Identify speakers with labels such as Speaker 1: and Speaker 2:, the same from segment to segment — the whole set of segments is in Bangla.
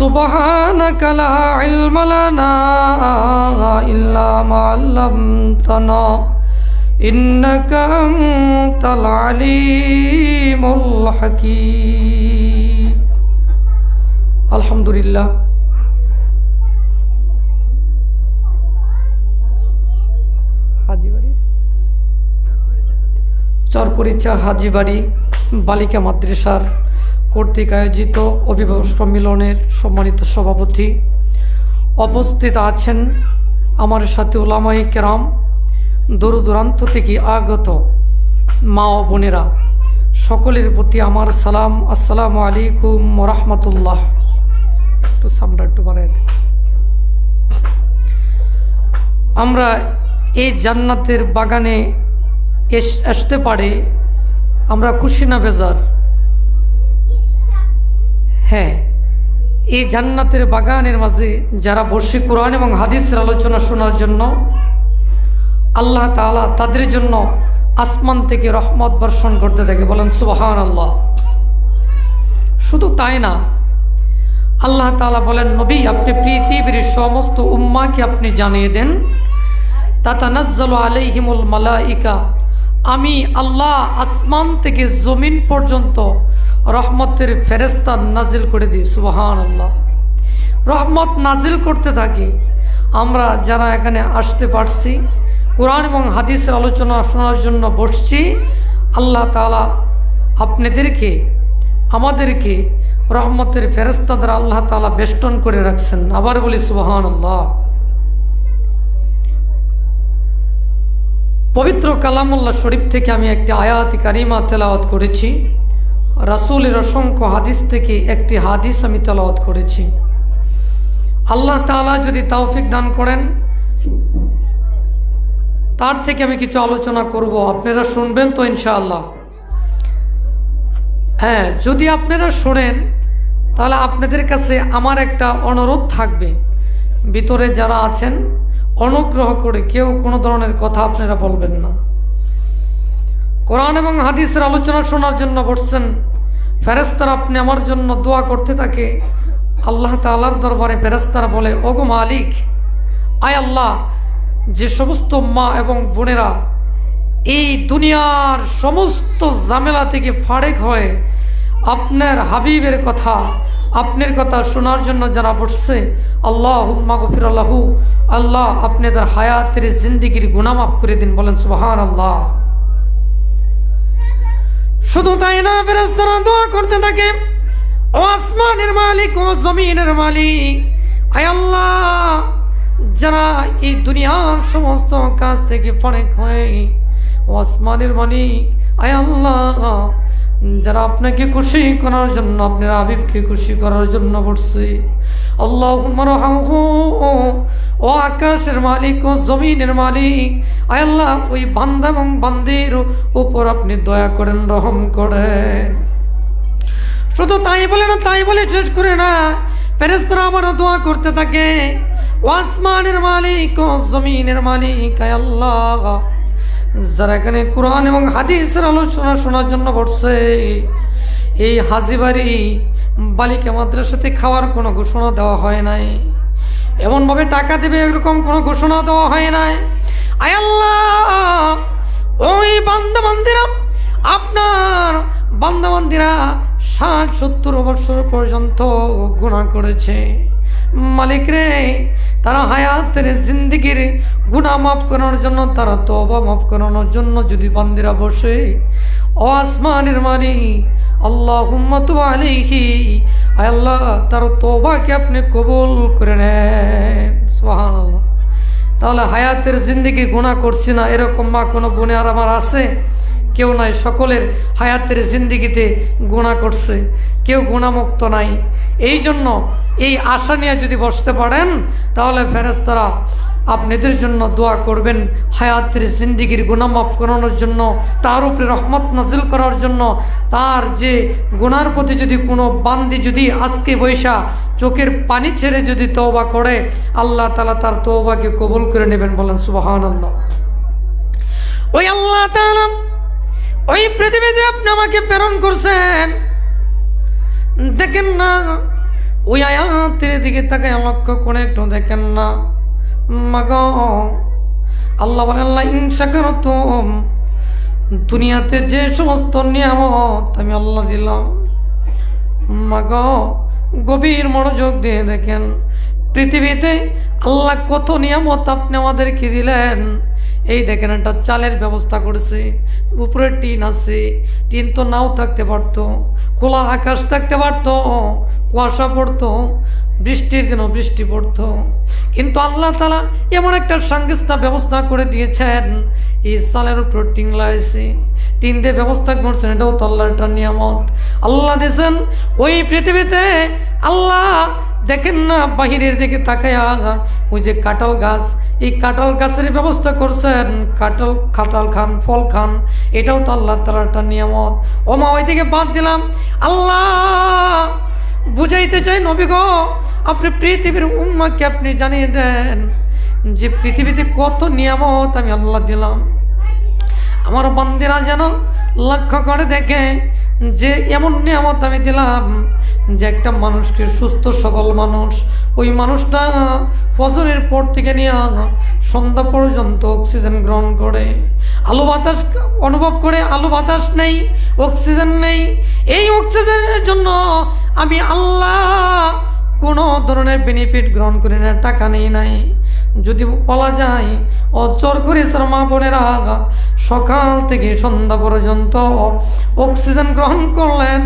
Speaker 1: সুবহানাকা লা ইলমা লানা ইল্লা মা আল্লামতানা ইন্নাকা আনতাল আলিমুল হাকীম। আলহামদুলিল্লাহ। চরকরিচা হাজিবাড়ি বালিকা মাদ্রাসার কর্তৃক আয়োজিত অভিভাবক সম্মেলনের সম্মানিত সভাপতি, উপস্থিত আছেন আমার সাথে উলামায়ে কেরাম, দূর দূরান্ত থেকে আগত মা ও বোনেরা, সকলের প্রতি আমার সালাম। আসসালামু আলাইকুম ওয়া রাহমাতুল্লাহ। একটু সামনে একটু বাড়াই দিন। আমরা এই জান্নাতের বাগানে আসতে পারে আমরা খুশি না বেজার? হ্যাঁ, এই জান্নাতের বাগানের মাঝে যারা বসে কোরআন এবং হাদিসের আলোচনা শোনার জন্য, আল্লাহ তাআলা তাদের জন্য আসমান থেকে রহমত বর্ষণ করতে থাকে। বলেন সুবহানাল্লাহ। শুধু তাই না, আল্লাহ তাআলা বলেন, নবী আপনি পৃথিবীর সমস্ত উম্মাহকে আপনি জানিয়ে দেন, তাতানাজ্জালু আলাইহিমুল মালাইকা, আমি আল্লাহ আসমান থেকে জমিন পর্যন্ত রহমতের ফেরেশতা নাজিল করে দিই। সুবহানাল্লাহ। রহমত নাজিল করতে থাকি। আমরা যারা এখানে আসতে পারছি, কোরআন এবং হাদিসের আলোচনা শোনার জন্য বসছি, আল্লাহ তাআলা আপনাদেরকে আমাদেরকে রহমতের ফেরেশতা দ্বারা আল্লাহ তাআলা বেষ্টন করে রাখছেন। আবার বলি সুবহানাল্লাহ। পবিত্র কালামুল্লাহ শরীফ থেকে আমি একটি আয়াত কারিমা তেলাওয়াত করেছি। রাসূলের অসংখ্য হাদিস থেকে একটি হাদিস আমি তেলাওয়াত করেছি। আল্লাহ তাআলা যদি তৌফিক দান করেন, তার থেকে আমি কিছু আলোচনা করব, আপনারা শুনবেন তো ইনশাআল্লাহ? হ্যাঁ, যদি আপনারা শোনেন তাহলে আপনাদের কাছে আমার একটা অনুরোধ থাকবে, ভিতরে যারা আছেন অনুগ্রহ করে কেউ কোনো ধরনের কথা আপনারা বলবেন না। কোরআন এবং হাদিসের আলোচনা শোনার জন্য বসছেন, ফেরেশতারা আপনি আমার জন্য দোয়া করতে থাকে। আল্লাহ তাআলার দরবারে ফেরেশতারা বলে, ওগো মালিক, আয় আল্লাহ, যে সমস্ত মা এবং বোনেরা এই দুনিয়ার সমস্ত ঝামেলা থেকে ফারেক হয়ে আপনার হাবিবের কথা, আপনার কথা শোনার জন্য যারা বসছে, আল্লাহুম্মা গফির লাহু, আল্লাহ আপনি তার হায়াতের জিন্দেগির গুনাহ মাফ করে দিন। বলেন সুবহানাল্লাহ। শুধু তাই না, ফেরেশতারা দোয়া করতে থাকে, ও আসমানের মালিক, ও জমিনের মালিক, আয় আল্লাহ, যারা এই দুনিয়ার সমস্ত কাজ থেকে ফারেক হয়ে, ও আসমানের মালিক, আয় আল্লাহ, যারা আপনাকে খুশি করার জন্য, আপনার হাবিবকে খুশি করার জন্য বসছে, আল্লাহুম্মা রহমহু, ও আকাশের মালিক, ও জমিনের মালিক, আয় আল্লাহ, ওই বান্দা এবং বান্দির উপর আপনি দয়া করেন, রহম করেন। শুধু তাই বলে না, তাই বলে শেষ করে না, ফেরেশতারা আমারও দোয়া করতে থাকে, ও আসমানের মালিক, ও জমিনের মালিক, আয় আল্লাহ, যারা এখানে কোরআন এবং হাদিসের আলোচনা শোনার জন্য বসছে, এই হাজিবাড়ি বালিকা মাদ্রাসাতে খাওয়ার কোনো ঘোষণা দেওয়া হয় নাই, এমনভাবে টাকা দেবে এরকম কোনো ঘোষণা দেওয়া হয় নাই। আয় আল্লাহ, ওই বান্দাবান্দিরা, আপনার বান্দাবান্দিরা 60-70 বছর পর্যন্ত গুনাহ করেছে, মালিক রে, তারা হায়াতের জিন্দেগির গুনাহ মাফ করানোর জন্য, তারা তওবা মাফ করানোর জন্য যদি বান্দিরা বসে, ও আসমানের মালিক, আল্লাহুম্মা তুব আলাইহি, আয় আল্লাহ, তার তওবাকে আপনি কবুল করে নেন। সুবহানাল্লাহ। তাহলে হায়াতের জিন্দেগি গুনাহ করছি না এরকম মা কোনো বোনে আর আমার আছে? কেউ নাই। সকলের হায়াতের জিন্দেগিতে গুনাহ করছে, কেউ গুনাহমুক্ত নাই। এই জন্য এই আশা নিয়ে যদি বসতে পারেন, তাহলে ফেরেশতারা আপনাদের জন্য দোয়া করবেন, হায়াতের জিন্দেগির গুনাহ মাফ করানোর জন্য, তার উপরে রহমত নাজিল করার জন্য। তার যে গুনার প্রতি যদি কোনো বান্দি যদি আজকে বৈশা চোখের পানি ছেড়ে যদি তওবা করে, আল্লাহ তাআলা তার তওবাকে কবুল করে নেবেন। বলেন সুবহানাল্লাহ। ওই আল্লাহ তাআলা ওই পৃথিবীতে আপনি আমাকে প্রেরণ করছেন, দেখেন না ওই আয়াতের দিকে তাকায় লক্ষ্য করে একটু দেখেন না। মাগ আল্লাহ বলেন আল্লাহ ইন শাকারতুম, দুনিয়াতে যে সমস্ত নিয়ামত আমি আল্লাহ দিলাম, মাগ গভীর মনোযোগ দিয়ে দেখেন পৃথিবীতে আল্লাহ কত নিয়ামত আপনি আমাদেরকে দিলেন। এই দেখেন একটা চালের ব্যবস্থা করেছে, উপরে টিন আছে, টিন তো নাও থাকতে পারতো, খোলা আকাশ থাকতে পারতো, কুয়াশা পড়তো, বৃষ্টির দিনও বৃষ্টি পড়তো, কিন্তু আল্লাহ তাআলা এমন একটা সাংস্থা ব্যবস্থা করে দিয়েছেন, এই চালের উপর টিন লাগাইছে, টিন দিয়ে ব্যবস্থা করছেন, এটাও তো আল্লাহর একটা নিয়ামত আল্লাহ দিয়েছেন। ওই পৃথিবীতে আল্লাহ দেখেন না বাহিরের দিকে তাকায়া ওই যে কাঁঠাল গাছ, এই কাঁঠাল গাছের ব্যবস্থা করছেন, কাঁঠাল খান, ফল খান, এটাও তো আল্লাহ তাআলার একটা নিয়ামত। ওমা ওই দিকে বাদ দিলাম, আল্লাহ বুঝাইতে চাই নবী গো, আপনি পৃথিবীর উম্মাকে আপনি জানিয়ে দেন যে পৃথিবীতে কত নিয়ামত আমি আল্লাহ দিলাম। আমার বান্দিরা যেন লক্ষ্য করে দেখে যে এমন নিয়ামত আমি দিলাম যে একটা মানুষকে, সুস্থ সবল মানুষ, ওই মানুষটা ফজরের পর থেকে নিয়ে সন্ধ্যা পর্যন্ত অক্সিজেন গ্রহণ করে, আলো বাতাস অনুভব করে। আলো বাতাস নেই, অক্সিজেন নেই, এই অক্সিজেনের জন্য আমি আল্লাহ কোনো ধরনের বেনিফিট গ্রহণ করি না, টাকা নেই নাই। যদি বলা যায় অচর করে মা বোনেরা সকাল থেকে সন্ধ্যা পর্যন্ত অক্সিজেন গ্রহণ করলেন,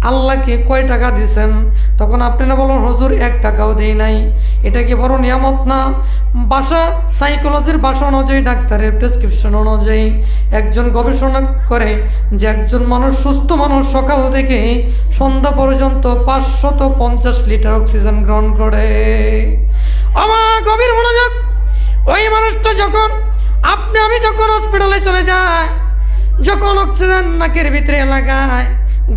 Speaker 1: আল্লাহকে কয় টাকা দিছেন? তখন আপনি না বলুন হুজুর 1 টাকাও দেই নাই। এটা কি বড় নিয়ামত না? ভাষা সাইকোলজির ভাষা অনুযায়ী, ডাক্তারের প্রেসক্রিপশন অনুযায়ী একজন গবেষণা করে যে একজন মানুষ, সুস্থ মানুষ সকাল থেকে সন্ধ্যা পর্যন্ত 550 লিটার অক্সিজেন গ্রহণ করে। আমার গভীর মনোযোগ, ওই মানুষটা যখন আমি যখন হসপিটালে চলে যায়, যখন অক্সিজেন নাকের ভিতরে লাগায়,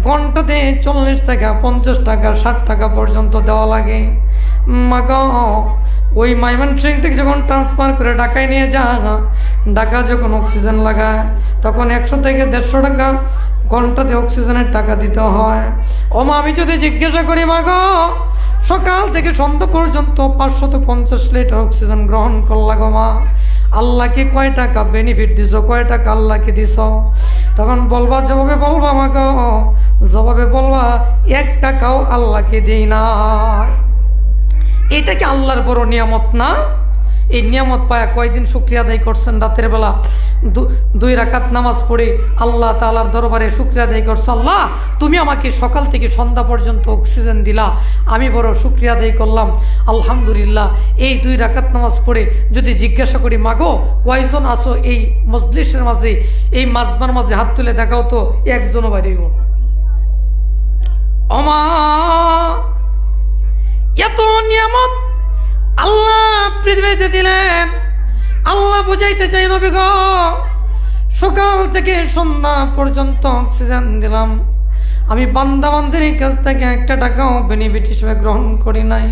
Speaker 1: ঘন্টাতে 40 টাকা, 50 টাকা, 60 টাকা পর্যন্ত দেওয়া লাগে। মাগ ওই ময়মনসিংহ থেকে যখন ট্রান্সফার করে ঢাকায় নিয়ে যায়, ঢাকা যখন অক্সিজেন লাগায় তখন 100 থেকে 150 টাকা ঘন্টাতে অক্সিজেনের টাকা দিতে হয়। ওমা আমি যদি জিজ্ঞাসা করি মাগ সকাল থেকে সন্ধ্যা পর্যন্ত 550 লিটার অক্সিজেন গ্রহণ করলা গো মা, আল্লাহকে কয় টাকা বেনিফিট দিছ, কয় টাকা আল্লাহকে দিছ? তখন বলবা, জবাবে বলবা আমাকে, জবাবে বলবা 1 টাকাও আল্লাহকে দেই না। এটা কি আল্লাহর বড় নিয়ামত না? এই নিয়ামত পায়া কয়দিন শুকরিয়া আদায় করছেন? রাতের বেলা 2 রাকাত নামাজ পড়ে আল্লাহ তাআলার দরবারে শুকরিয়া আদায় করছে, আল্লাহ তুমি আমাকে সকাল থেকে সন্ধ্যা পর্যন্ত অক্সিজেন দিলা, আমি বড় শুকরিয়া আদায় করলাম, আলহামদুলিল্লাহ। এই 2 রাকাত নামাজ পড়ে যদি জিজ্ঞাসা করি মাগো কয়জন আসো এই মজলিসের মাঝে, এই মাজমার মাঝে, হাত তুলে দেখাও তো, একজনও বাইরে হল। ওমা এত নিয়ামত আল্লাহ পৃথিবীতে দিলেন। আল্লাহ বুঝাইতে চাই নবী গো, সকাল থেকে সন্ধ্যা পর্যন্ত অক্সিজেন দিলাম, আমি বান্দা বান্দির কাছ থেকে 1 টাকাও বেনিফিট হিসেবে গ্রহণ করি নাই।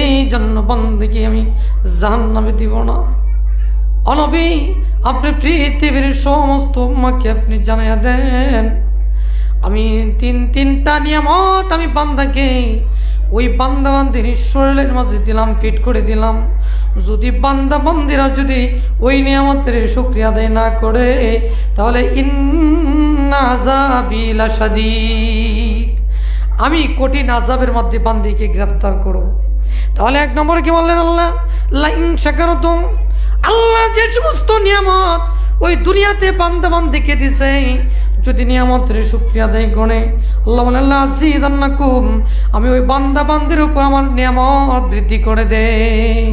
Speaker 1: এই জন্য বান্দিকে আমি জাহান্নামে দিব না। অনবী আপনি পৃথিবীর সমস্ত উম্মাকে আপনি জানাইয়া দেন, আমি 3টা নিয়ামত আমি বান্দাকে, ওই বান্দা বান্দির শরীরের মাঝে দিলাম, ফিট করে দিলাম। যদি বান্দা বান্দিরা যদি ওই নিয়ামতের শুকরিয়া আদায় না করে, তাহলে ইন্না আযাবি লাশাদীদ, আমি কঠিন আযাবের মধ্যে বান্দিকে গ্রেফতার করব। তাহলে 1 নম্বরে কি বললেন আল্লাহ? লা ইন শাকারতুম, আল্লাহ যে সমস্ত নিয়ামত ওই দুনিয়াতে বান্দা বান্দিকে দিছে, যদি নিয়ামতের শুকরিয়া আদায় করে, আল্লাহ বলেন লা আযীদান্নাকুম, আমি ওই বান্দা বান্দির উপর আমার নিয়ামত বৃদ্ধি করে দেই।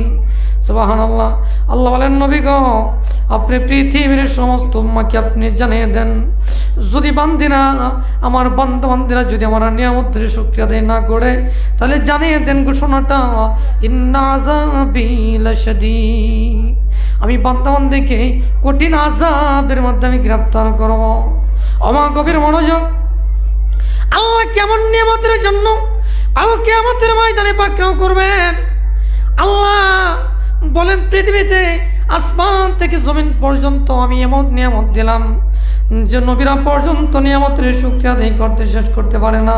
Speaker 1: সুবহানাল্লাহ। আল্লাহ বলেন নবী গো, আপনি পৃথিবীর সমস্ত উম্মাকে আপনি জানিয়ে দেন, যদি বান্দিরা, আমার বান্দা বান্দিরা যদি আমার নিয়ামতের শুকরিয়া আদায় না করে, তাহলে জানিয়ে দেন ঘোষণাটা, ইন্না আযাবি লাশাদীদ, আমি বান্দা বান্দিকে কঠিন আযাবের মধ্যে আমি গ্রেফতার করব। আমা গভীর মনোযোগ, আল্লাহ কেমন নিয়ামতের জন্য কাল কিয়ামতের ময়দানে পাকড়াও করবেন। আল্লাহ বলেন পৃথিবীতে আসমান থেকে জমিন পর্যন্ত আমি এমন নিয়ামত দিলাম যে নবীরা পর্যন্ত নিয়ামতের শুকরিয়া আদায় করতে শেষ করতে পারে না,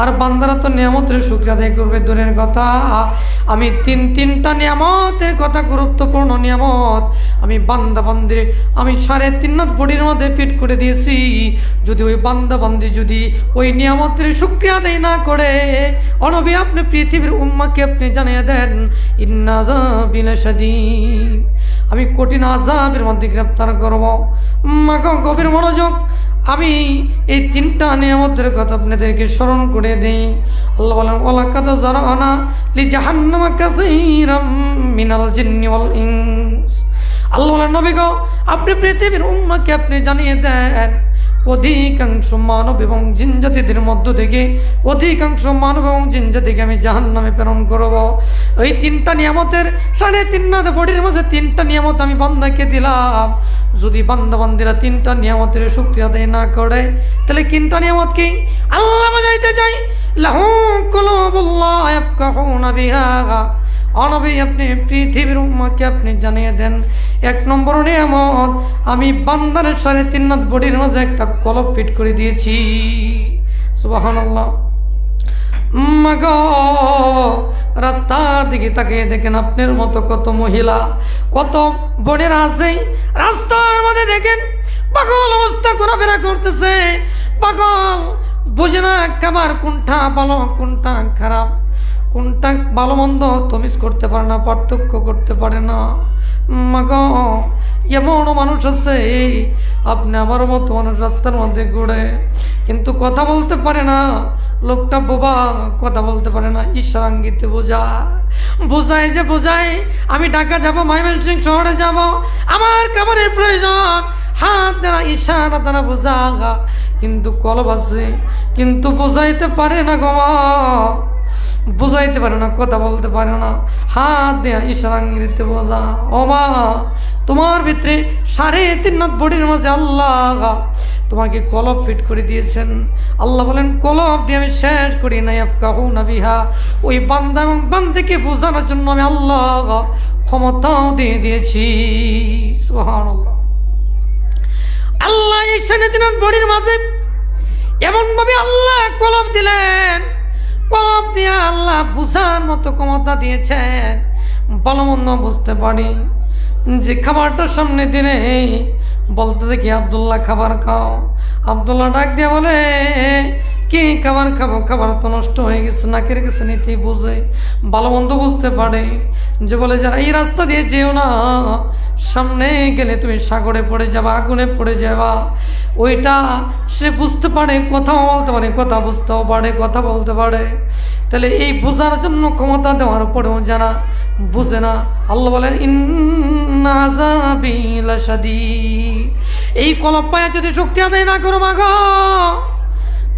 Speaker 1: আর বান্দারা তো নিয়ামতের শুকরিয়া আদায় করবে দূরের কথা। আমি তিনটা নিয়ামতের কথা, গুরুত্বপূর্ণ নিয়ামত আমি বান্দা বান্দির আমি 3.5 বডির মধ্যে ফিট করে দিয়েছি। যদি ওই বান্দা বান্দি যদি ওই নিয়ামতের শুকরিয়া আদায় না করে, নবী আপনি পৃথিবীর উম্মাকে আপনি জানিয়ে দেন ইন্না আযাবি লাশাদীদ, আমি কঠিন আযাবের মধ্যে গ্রেফতার করব। মাগো গভীর মনোযোগ, আমি এই 3টা নিয়ামতের কথা আপনাদেরকে স্মরণ করে দিই। আল্লাহ বলেন ওয়ালাকাদ যারানা লিজাহান্নামা কাসীরাম মিনাল জিন্নি ওয়াল ইনস। আল্লাহ বলেন নবী গো, আপনি পৃথিবীর উম্মাকে আপনি জানিয়ে দেন অধিকাংশ মানব এবং জিন জাতিদের মধ্য থেকে অধিকাংশ মানব এবং জিন জাতিকে আমি জাহান্নামে প্রেরণ করব। ওই 3টা নিয়ামতের 3.5 বডির মাঝে 3টা নিয়ামত আমি বান্দাকে দিলাম। যদি বান্দা বান্দিরা 3টা নিয়ামতের শুকরিয়া আদায় না করে, তাহলে 3টা নিয়ামত কি আল্লাহ বাজাইতে চাই লাহু কুলুবুল্লাহ ইয়াফকাহুনা বিহা। নবী আপনি পৃথিবীর উম্মাকে আপনি জানিয়ে দেন 1 নম্বর নিয়ামত আমি বান্দার 3.5 বডির মাঝে একটা কলব ফিট করে দিয়েছি। সুবহানাল্লাহ। মাগো রাস্তার দিকে তাকিয়ে দেখেন আপনার মতো কত মহিলা কত বোনেরা আছে রাস্তার মধ্যে, দেখেন পাগল অবস্থা ঘোরাফেরা করতেছে। পাগল বুঝে না খাবার কোনটা ভালো কোনটা খারাপ, কোনটা ভালো মন্দ তমিজ করতে পারে না, পার্থক্য করতে পারে না। মাগো এমনও মানুষ আছে, আপনি আমার মতো মানুষ রাস্তার মধ্যে ঘুরে কিন্তু কথা বলতে পারে না। লোকটা বোবা, কথা বলতে পারে না, ইশারাঙ্গিতে বোঝায় যে বোঝায় আমি ঢাকা যাব, ময়মনসিংহ শহরে যাব, আমার খাবারের প্রয়োজন, হাত দ্বারা ইশারা দ্বারা বোঝা, কিন্তু কলব আছে কিন্তু বোঝাইতে পারে না গো, বুঝাইতে পারে না, কথা বলতে পারে না, হাত দেয়া ইশারাঙ্গিতে বোঝা। ও মা, তোমার ভিতরে 3.5 বডির মাঝে আল্লাহ তোমাকে কলব ফিট করে দিয়েছেন। আল্লাহ বলেন কলব দিয়ে আমি শেষ করি নাই, ইয়াফকাহুনা বিহা, ওই বান্দা এবং বান্দিকে বোঝানোর জন্য আমি আল্লাহ ক্ষমতাও দিয়ে দিয়েছি। সুবহানাল্লাহ। আল্লাহ এই 3.5 বডির মাঝে এমনভাবে আল্লাহ কলব দিলেন, কলব দিয়ে আল্লাহ বুঝার মতো ক্ষমতা দিয়েছেন, ভালো মন্দ বুঝতে পারি। যে খাবারটার সামনে দিলে বলতে দেখি আব্দুল্লাহ খাবার খাও, আব্দুল্লাহ ডাক দিয়ে বলে কি খাবার খাবো, খাবার তো নষ্ট হয়ে গেছে, নাকের কাছে নিতেই বুঝে, ভালো মন্দ বুঝতে পারে। যে বলে যারা এই রাস্তা দিয়ে যেও না, সামনে গেলে তুমি সাগরে পড়ে যাবা, আগুনে পড়ে যাবা, ওইটা সে বুঝতে পারে, কথাও বলতে পারে, কথা বুঝতেও পারে, কথা বলতে পারে। তাহলে এই বোঝার জন্য ক্ষমতা দেওয়ার পরেও যারা বুঝে না, আল্লাহ বলেন ইন্না আযাবি লাশাদীদ, এই কলব পায়া যদি শুকরিয়া আদায় না করো মাগো,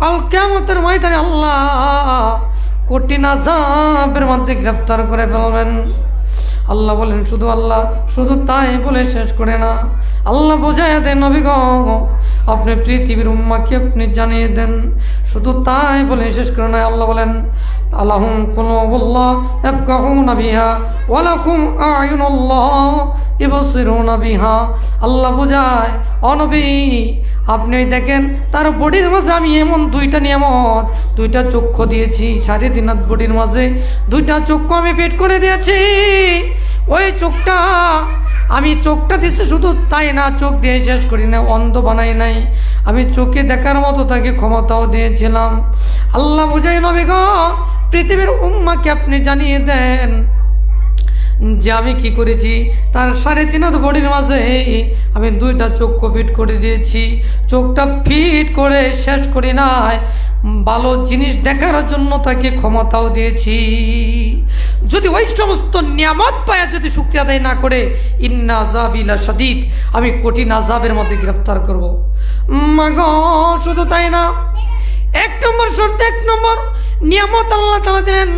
Speaker 1: কাল কিয়ামতের ময়দানে আল্লাহ কঠিন আযাবের মধ্যে গ্রেফতার করে ফেলবেন। আল্লাহ বলেন শুধু আল্লাহ শুধু তাই বলে শেষ করে না, আল্লাহ বোঝায় দেন নবী গো, আপনি পৃথিবীর উম্মাকে আপনি জানিয়ে দেন, শুধু তাই বলে শেষ করে না। আল্লাহ বলেন আলাহুম কুলুবুল্লাহ ইয়াফকাহুনা বিহা ওয়া লাহুম আ'য়ুনুল্লাহ ইবসিরুনা বিহা। আল্লাহ বোঝায় ও নবী আপনি দেখেন তার বডির মাঝে আমি এমন 2টা নিয়ামত, 2টা চক্ষু দিয়েছি, 3.5 বডির মাঝে 2টা চক্ষু আমি পেট করে দিয়েছি। ওই চোখটা আমি চোখটা দিয়েছি, শুধু তাই না চোখ দিয়ে শেষ করি না, অন্ধ বানাই নাই, আমি চোখে দেখার মতো তাকে ক্ষমতাও দিয়েছিলাম। আল্লাহ বুঝাই নবী গো, পৃথিবীর উম্মাকে আপনি জানিয়ে দেন যে আমি কি করেছি, তার 3.5 বডির মাঝে আমি 2টা চক্ষু ফিট করে দিয়েছি। চোখটা ফিট করে শেষ করি নাই, ভালো জিনিস দেখার জন্য তাকে ক্ষমতাও দিয়েছি। যদি ওই সমস্ত নিয়ামত পায়া যদি শুকরিয়া আদায় না করে, ইন্না আযাবি লাশাদীদ, আমি কঠিন আযাবের মধ্যে গ্রেফতার করব। মাগো শুধু তাই না, 1 নম্বর শর্ত, 1 নম্বর নিয়ামত আল্লাহ তাআলা দিলেন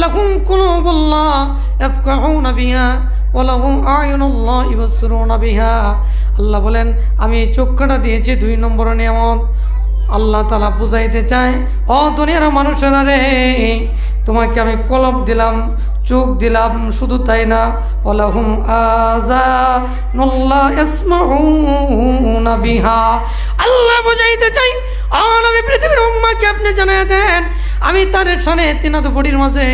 Speaker 1: লাহুম কুলুবুল্লাহ ইয়াফকাহুনা বিহা ওয়া লাহুম আ'য়ুনুল্লাহ ইবসিরুনা বিহা। আল্লাহ বলেন আমি এই চক্ষুটা দিয়েছি 2 নম্বর নিয়ামত। আল্লাহ তাআলা বুঝাইতে চায় ও দুনিয়ার মানুষেরা রে, তোমাকে আমি কলব দিলাম, চোখ দিলাম, শুধু তাই না ওয়ালাহুম আযানুল্লাহ ইয়াসমাউনা বিহা। আল্লাহ বুঝাইতে চাই আমি পৃথিবীর উম্মাহকে আপনি জানিয়ে দেন আমি তার সামনে তিনাদ বডির মাঝে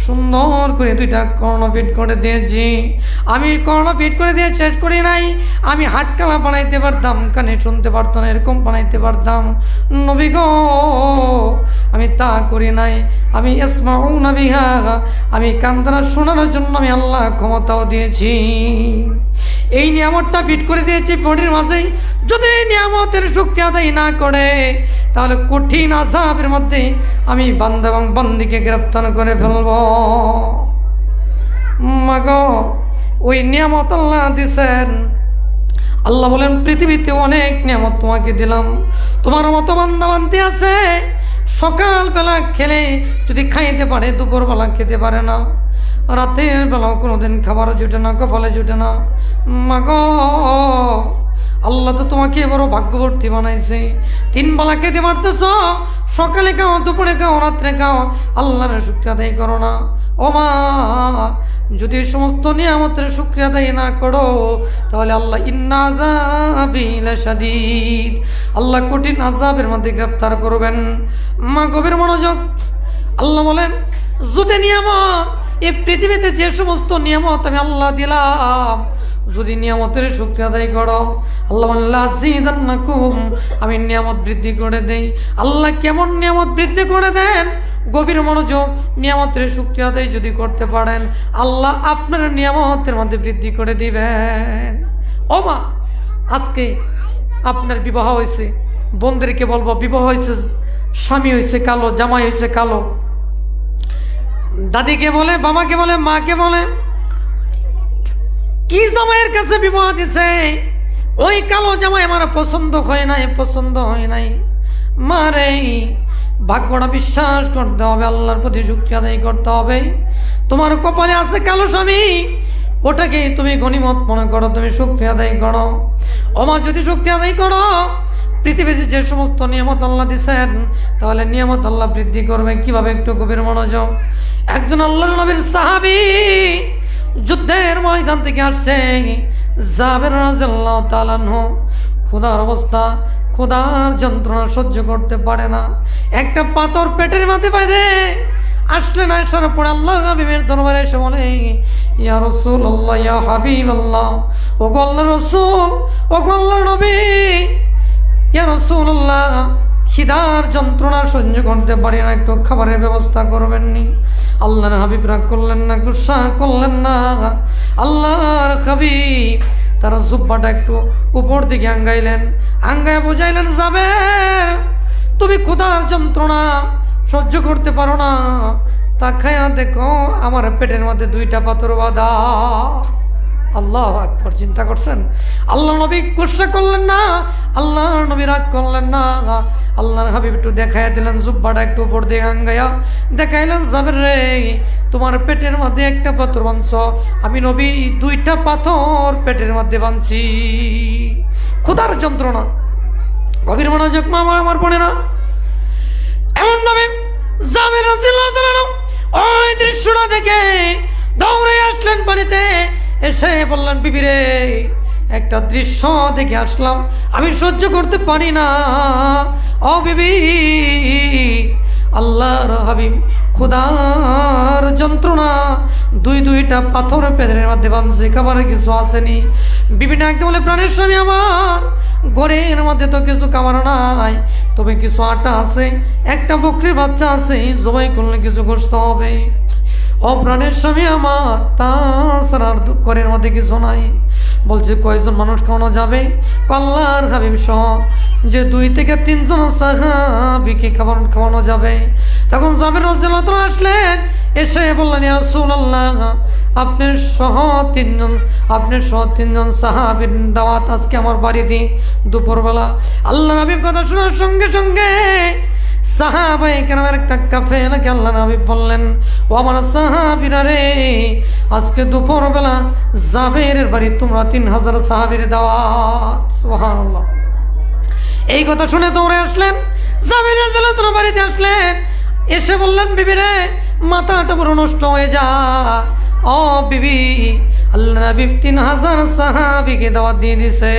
Speaker 1: সুন্দর করে দুইটা কর্ণপিট করে দিয়েছি। আমি কর্ণপিট করে দিয়ে শেষ করি নাই, আমি হাটকালা বানাইতে পারতাম, কানে শুনতে পারতাম না এরকম বানাইতে পারতাম। নবী গো আমি তা করি নাই, আমি ইসমাউনা বিহা, আমি কান দ্বারা শোনানোর জন্য আমি আল্লাহ ক্ষমতাও দিয়েছি। এই নিয়ামতটা ফিট করে দিয়েছি বডির মাঝেই। যদি এই নিয়ামতের শুকরিয়া আদায় না করে তাহলে কঠিন আযাবের মধ্যে আমি বান্দা এবং বান্দিকে গ্রেফতার করে ফেলব। মাগো ওই নিয়ামত আল্লাহ দিছেন। আল্লাহ বলেন পৃথিবীতে অনেক নিয়ামত তোমাকে দিলাম, তোমার মতো বান্দা বান্দি আছে সকালবেলা খেলে যদি খাইতে পারে দুপুরবেলা খেতে পারে না, রাতের বেলাও কোনোদিন খাবার জুটে না, কপালে জুটে না। মাগো আল্লাহ তো তোমাকে বড় ভাগ্যবর্তী বানাইছে, 3 বেলা খেতে পারতেছ, সকালে খাও, দুপুরে খাও, রাত্রে খাও, আল্লাহর শুকরিয়া আদায় করো না। ও মা যদি এই সমস্ত নিয়ামতের শুকরিয়া আদায় না করো তাহলে আল্লাহ ইন্না আযাবি লাশাদীদ, আল্লাহ কঠিন আযাবের মধ্যে গ্রেফতার করবেন। মা গভীর মনোযোগ। আল্লাহ বলেন যদি নিয়ামত এই পৃথিবীতে যে সমস্ত নিয়ামত আমি আল্লাহ দিলাম যদি নিয়ামতের শুকরিয়া আদায় করো, আল্লাহ বলেন লাযিদান্নাকুম, আমি নিয়ামত বৃদ্ধি করে দেই। আল্লাহ কেমন নিয়ামত বৃদ্ধি করে দেন? গভীর মনোযোগ। নিয়ামতের শুকরিয়া আদায় যদি করতে পারেন আল্লাহ আপনার নিয়ামতের মধ্যে বৃদ্ধি করে দিবেন। ও মা আজকে আপনার বিবাহ হয়েছে, বোনদেরকে বলবো বিবাহ হয়েছে, স্বামী হয়েছে কালো, জামাই হয়েছে কালো, দাদিকে বলে, বাবাকে বলে, মাকে বলে, কি জামাইয়ের কাছে বিবাহ দিছে, ওই কালো জামাই আমার পছন্দ হয় নাই, পছন্দ হয় নাই। মারে ভাগ্যটা বিশ্বাস করতে হবে, আল্লাহর প্রতি শুকরিয়া আদায় করতে হবে। তোমার কপালে আছে কালো স্বামী, ওটাকে তুমি গনিমত মনে করো, তুমি শুকরিয়া আদায় করো। ওমা যদি শুকরিয়া আদায় করো পৃথিবীতে যে সমস্ত নিয়ামত আল্লাহ দিছেন তাহলে নিয়ামত আল্লাহ বৃদ্ধি করবে। কিভাবে? একটু গভীর মনোযোগ। একজন আল্লাহর নবীর সাহাবী যুদ্ধের ময়দান থেকে আসছে, জাবের রাদিয়াল্লাহু তাআলা আনহু, ক্ষুধার অবস্থা, ক্ষুধার যন্ত্রণা সহ্য করতে পারে না, একটা পাথর পেটের মাঝে বাঁধে আসলেন। আসার পরে আল্লাহ হাবিবের দরবারে এসে বলে ইয়া রাসূলুল্লাহ, ইয়া হাবিবাল্লাহ, ও গো আল্লাহর রাসূল, ও গো আল্লাহর নবী, ইয়া রাসূলুল্লাহ খিদার যন্ত্রণা সহ্য করতে পারি না, একটু খাবারের ব্যবস্থা করবেননি? আল্লাহর হাবিব রাগ করলেন না, গুসা করলেন না। আল্লাহর হাবিব তার জুব্বাটা একটু উপর দিকে আঙ্গাইলেন, আঙ্গায় বুঝাইলেন যাবে তুমি ক্ষুধার যন্ত্রণা সহ্য করতে পারো না, তা খায়া দেখো আমার পেটের মধ্যে 2টা পাথর বাঁধা। আল্লাহু আকবার। চিন্তা করছেন? আল্লাহ নবী গুসা করলেন না, আল্লাহ নবী রাগ করলেন না। আল্লাহর হাবিব একটু দেখাইয়া দিলেন, জুব্বাটা একটু উপর দিয়ে আঙ্গাইয়া দেখাইলেন, যাবে রে তোমার পেটের মধ্যে 1টা পাথর বাঁধছ, আমি নবী 2টা পাথর পেটের মধ্যে বাঁধছি। ক্ষুধার যন্ত্রণা। গভীর মনোযোগ মা আমার পড়ে না। এমন নবী জাবের রাদিয়াল্লাহু তাআলা ওই দৃশ্যটা দেখে দৌড়ে আসলেন বাড়িতে, এসে বললেন বিবি রে একটা দৃশ্য দেখে আসলাম, আমি সহ্য করতে পারি না। ও বিবি, আল্লাহর হাবিব ক্ষুধার যন্ত্রণা 2টা পাথর পেটের মধ্যে বাঁধছে, খাবারের কিছু আসেনি। বিবি ডাকতে বলে প্রাণের স্বামী আমার, ঘরের মধ্যে তো কিছু খাবার নাই, তবে কিছু আটা আছে, একটা বকরির বাচ্চা আছে, জবাই করলে কিছু গোশত হবে। ও প্রাণের স্বামী আমার, তাছাড়া ঘরের মধ্যে কিছু নাই। বলছে কয়জন মানুষ খাওয়ানো যাবে? আল্লাহর হাবিব সহ যে 2 থেকে 3 জন সাহাবীকে খাওয়ানো যাবে। তখন জাবের রাদিয়াল্লাহু তাআলা আসলেন, এসে বললেন ইয়া রাসূলুল্লাহ, আপনার সহ 3 জন সাহাবীর দাওয়াত আজকে আমার বাড়িতে দুপুরবেলা। আল্লাহ নবীর কথা শোনার সঙ্গে সঙ্গে সাহাবায়ে কেরামের একটা কাফেলাকে আল্লাহ নবী বললেন, ও আমার সাহাবীরা রে, আজকে দুপুরবেলা জাবেরের বাড়ি তোমরা 3000 সাহাবীর দাওয়াত। সুবহানাল্লাহ। এই কথা শুনে দৌড়ে আসলেন, জাবের রাদিয়াল্লাহু তাআলা বাড়িতে আসলেন, এসে বললেন বিবি রে মাথাটা পুরো নষ্ট হয়ে যায়। ও বিবি, আল্লাহ নবী 3000 সাহাবীকে দাওয়াত দিয়ে দিছে।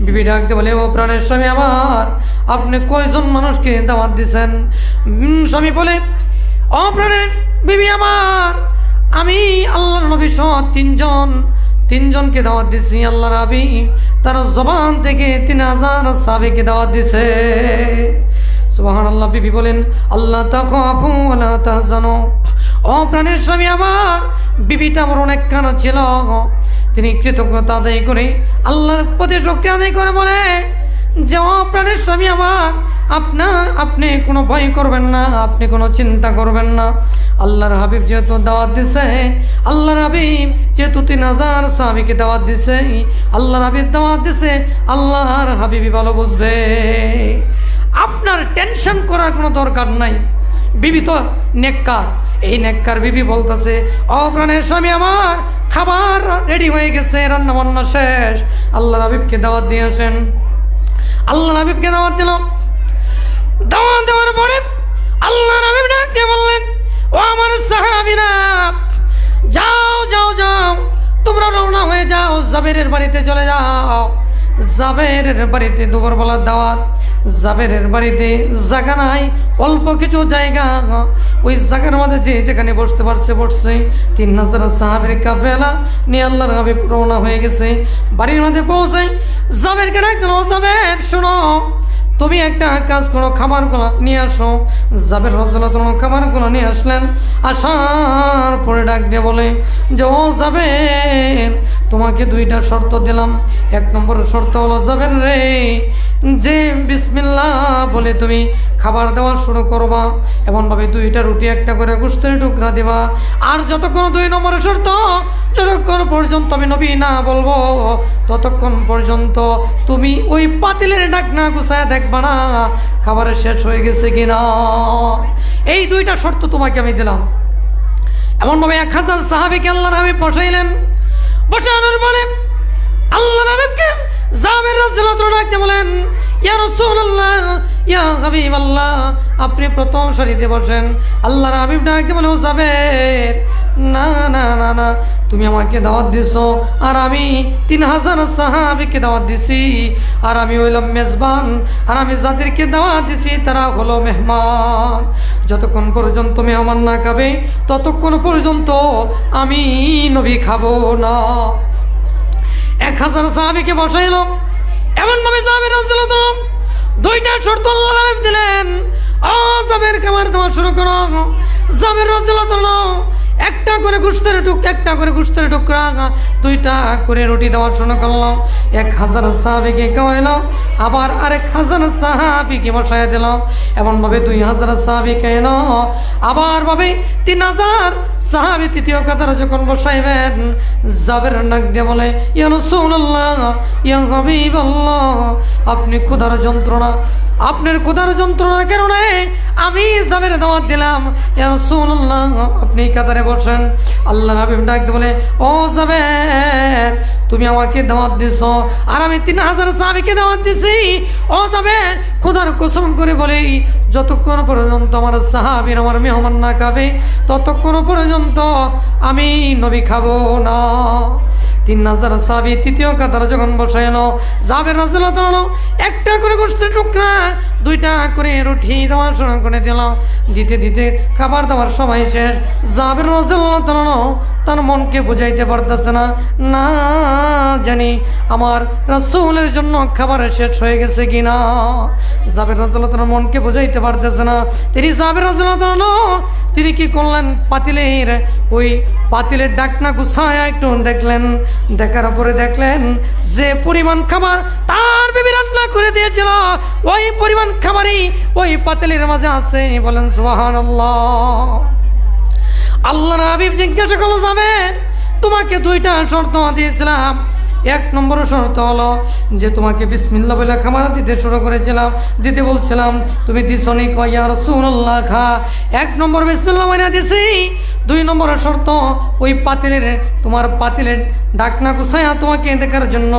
Speaker 1: বিবি ডাকতে বলে, ও প্রাণের স্বামী আমার, আপনি কয়জন মানুষকে দাওয়াত দিছেন? স্বামী বলে, ও প্রাণের বিবি আমার, আমি আল্লাহর নবী সহ তিনজনকে দাওয়াত দিছি। আল্লাহ নবী তার জবান থেকে 3000 সাহাবীকে দাওয়াত দিছে। সুবহানাল্লাহ। বিবি বলেন, আল্লাহ তাখাফু ওয়া লা তাহজানু। ও প্রাণের স্বামী আমার, বিবিটা আমার অনেক কানা ছিল। তিনি কৃতজ্ঞতা আদায় করে আল্লাহর প্রতি শুকরিয়া আদায় করে বলে যে, ও প্রাণের স্বামী আমার, আপনি কোনো ভয় করবেন না, আপনি কোনো চিন্তা করবেন না। আল্লাহর হাবিব যেহেতু দাওয়াত দিছে, আল্লাহর হাবিব যেহেতু 3000 সাহাবীকে দাওয়াত দিছে, আল্লাহর হাবিব দাওয়াত দিছে, আল্লাহর হাবিবই ভালো বুঝবে। আপনার টেনশন করার কোনো দরকার নাই। বিবি তো নেককার, এই নেককার বিবি বলতেছে, ও প্রাণের স্বামী আমার, খাবার রেডি হয়ে গেছে, রান্না বান্না শেষ। আল্লাহর হাবিবকে দাওয়াত দিয়েছেন। আল্লাহর হাবিবকে দাওয়াত দিল। দাওয়াত দেওয়ার পরে আল্লাহর হাবিব ডাক দিয়ে বললেন, ও আমার সাহাবীরা, যাও যাও যাও, তোমরা রওনা হয়ে যাও, জাবেরের বাড়িতে চলে যাও। জাবেরের বাড়িতে দুপুরবেলার দাওয়াত। জাবেরের বাড়িতে জায়গা নাই, অল্প কিছু জায়গা। ওই জায়গার মধ্যে যে যেখানে বসতে পারছে বসছে। 3000 সাহাবীর কাফেলা নিয়ে আল্লাহর হাবিব রওনা হয়ে গেছে। বাড়ির মধ্যে পৌঁছাই জাবেরকে ডাকলেন, ও জাবের শোনো, তুমি একটা কাজ করো, খাবারগুলো নিয়ে আসো। জাবের রাদিয়াল্লাহু তাআলা খাবারগুলো নিয়ে আসলেন। আসার পরে ডাক দিয়ে বলে যে, ও জাবের, তোমাকে 2টা শর্ত দিলাম। 1 নম্বর শর্ত হলো, জাবের রে, যে বিসমিল্লাহ বলে তুমি খাবার দেওয়া শুরু করবা, এমনভাবে 2টা রুটি, 1টা করে গোশতের টুকরা দিবা। আর যতক্ষণ 2 নম্বরের শর্ত, যতক্ষণ পর্যন্ত আমি নবী না বলবো, ততক্ষণ পর্যন্ত তুমি ওই পাতিলের ঢাকনা গুছায় দেখবা না খাবারের শেষ হয়ে গেছে কিনা। এই 2টা শর্ত তোমাকে আমি দিলাম। এমনভাবে 1000 সাহাবীকে আল্লাহর হাবিব বসাইলেন। বসানোর পরে আল্লাহর হাবিবকে জাবের রাদিয়াল্লাহু তাআলা ডাকতে বলেন, ইয়া রাসূলুল্লাহ, ইয়া হাবিবাল্লাহ, আপনি প্রথম সারিতে বসেন। আল্লাহর হাবিব ডাকতে বলে, ও জাবের, না না না না, তুমি আমাকে দাওয়াত দিছো, আর আমি 3000 সাহাবীকে দাওয়াত দিছি, আর আমি হইলাম মেজবান, আর আমি যাদেরকে দাওয়াত দিছি তারা হলো মেহমান। যতক্ষণ পর্যন্ত মেহমান না খাবে, ততক্ষণ পর্যন্ত আমি নবী খাবো না। 1000 সাহাবীকে বসাইল। এমনভাবে জাবের রাদিয়াল্লাহু তাআলা 2টা শর্ত আল্লাহর হাবিব দিলেন। ও জাবের, খাবার দেওয়া শুরু করো। জাবের রাদিয়াল্লাহু তাআলা 1টা করে গোশতের টুকরা, 2টা করে রুটি দেওয়া শুরু করলো। 1000 সাহাবীকে খাওয়াইলো, আবার আরেক 1000 সাহাবীকে বসাই দিল। এমনভাবে 2000 সাহাবীকে এলো। আবার ভাবে 3000 সাহাবী তৃতীয় কাতারে যখন বসাইবেন, জাবের নাক দিয়ে বলে, ইয়া রাসূলুল্লাহ, ইয়া হাবিবাল্লাহ, আপনি ক্ষুধার যন্ত্রণা, আপনার ক্ষুধার যন্ত্রণার কারণে আমি জাবের দাওয়াত দিলাম। ইয়া রাসূলুল্লাহ, আপনি কাতারে বসেন। আল্লাহর হাবিব ডাক দিয়ে বলে, ও জাবের, তুমি আমাকে দাওয়াত দিছো, আর আমি 3000 সাহাবীকে দাওয়াত দিছি। ও জাবের, খোদার কসম করে বলি, যতক্ষণ পর্যন্ত আমার সাহাবীর, আমার মেহমান না খাবে, ততক্ষণ পর্যন্ত আমি নবী খাবো না। 3000 সাহাবী তৃতীয় কাতারে যখন বসাইলো, জাবের রাদিয়াল্লাহু তাআলা 1টা করে গোশতের টুকরা, 2টা করে রুটি দেওয়া শুরু করে দিল। দিতে দিতে খাবার দেওয়ার সময় শেষ। জাবের রাদিয়াল্লাহু তাআলা তার মনকে বুঝাইতে পারতেছে না, না জানি আমার রাসূলের জন্য খাবার শেষ হয়ে গেছে কিনা। জাবের রাদিয়াল্লাহু তাআলা মনকে বুঝাইতে পারতেছে না। তিনি জাবের রাদিয়াল্লাহু তাআলা তিনি কি করলেন, পাতিলের ডাকনা গুছায় একটু দেখলেন। দেখার পরে দেখলেন যে পরিমাণ খাবার তার বিবি রান্না করে দিয়েছিল, ওই পরিমাণ খাবারই ওই পাতিলের মাঝে আছে। বলেন সুবহানাল্লাহ। আল্লাহর হাবিব জিজ্ঞাসা করলো, যাবে, তোমাকে 2টা শর্ত দিয়েছিলাম। 1 নম্বর শর্ত হলো যে তোমাকে বিসমিল্লাহ বলে খাবার দিতে শুরু করেছিলাম, দিতে বলছিলাম, তুমি দিছনি, ইয়া রাসূলুল্লাহ খা। 1 নম্বর বিসমিল্লাহ বলে দিছি। 2 নম্বরের শর্ত, ওই পাতিলের তোমার পাতিলের ঢাকনা গুছাইয়া তোমাকে দেখার জন্য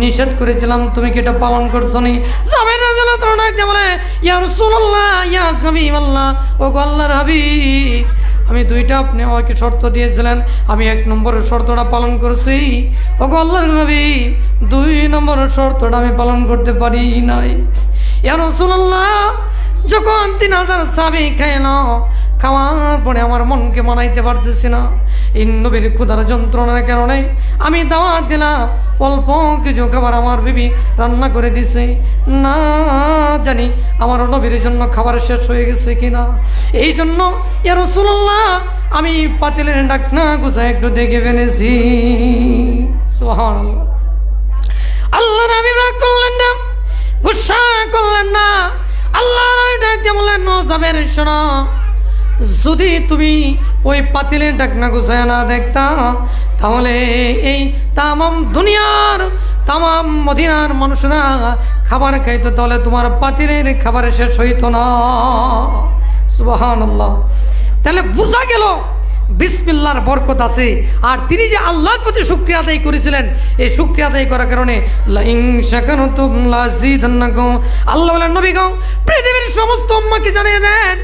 Speaker 1: নিষেধ করেছিলাম, তুমি কি এটা পালন করছো নি? জাবের রাদিয়াল্লাহু তাআলা ডাক দিয়ে বলে, ইয়া রাসূলুল্লাহ, ইয়া হাবিবাল্লাহ, ও গো আল্লাহর হাবিব, আমি 2টা আপনি আমাকে শর্ত দিয়েছিলেন, আমি 1 নম্বরের শর্তটা পালন করছি। ও গো আল্লাহর হাবিব, 2 নম্বরের শর্তটা আমি পালন করতে পারি নাই। ইয়া রাসূলুল্লাহ, যখন 3000 সাহাবী খাইলো, খাওয়ার পরে আমার মনকে মানাইতে পারতেছি না, এই নবীর ক্ষুধার যন্ত্রণার কারণে আমি দাওয়াত দিলাম, অল্প কিছু খাবার আমার বিবি রান্না করে দিছে, না জানি আমার নবীর জন্য খাবার শেষ হয়ে গেছে কিনা। এই জন্য ইয়া রাসূলুল্লাহ, আমি পাতিলের ঢাকনা গুছায় একটু দেখে ফেলেছি। সুবহানাল্লাহ। আল্লাহ নবী রাগ করলেন না, গুসা করলেন না। আল্লাহ নবী ডাক দিয়ে বললেন, ও জাবের, শোনো, যদি তুমি ওই পাতিলের ঢাকনা গুছায় না দেখতা, তাহলে এই তামাম দুনিয়ার তামাম মদিনার মানুষরা খাবার খাইতো, তাহলে তোমার পাতিলের খাবার শেষ হইতো না। সুবহানাল্লাহ। তাহলে বোঝা গেল বিসমিল্লাহর বরকত আছে। আর তিনি যে আল্লাহর প্রতি শুকরিয়া আদায় করেছিলেন, এই শুকরিয়া আদায় করার কারণে লাইন শাকারতুম লাযিদান্নাকুম, আল্লাহ বলেন, নবী গো, পৃথিবীর সমস্ত উম্মাহকে জানিয়ে দেন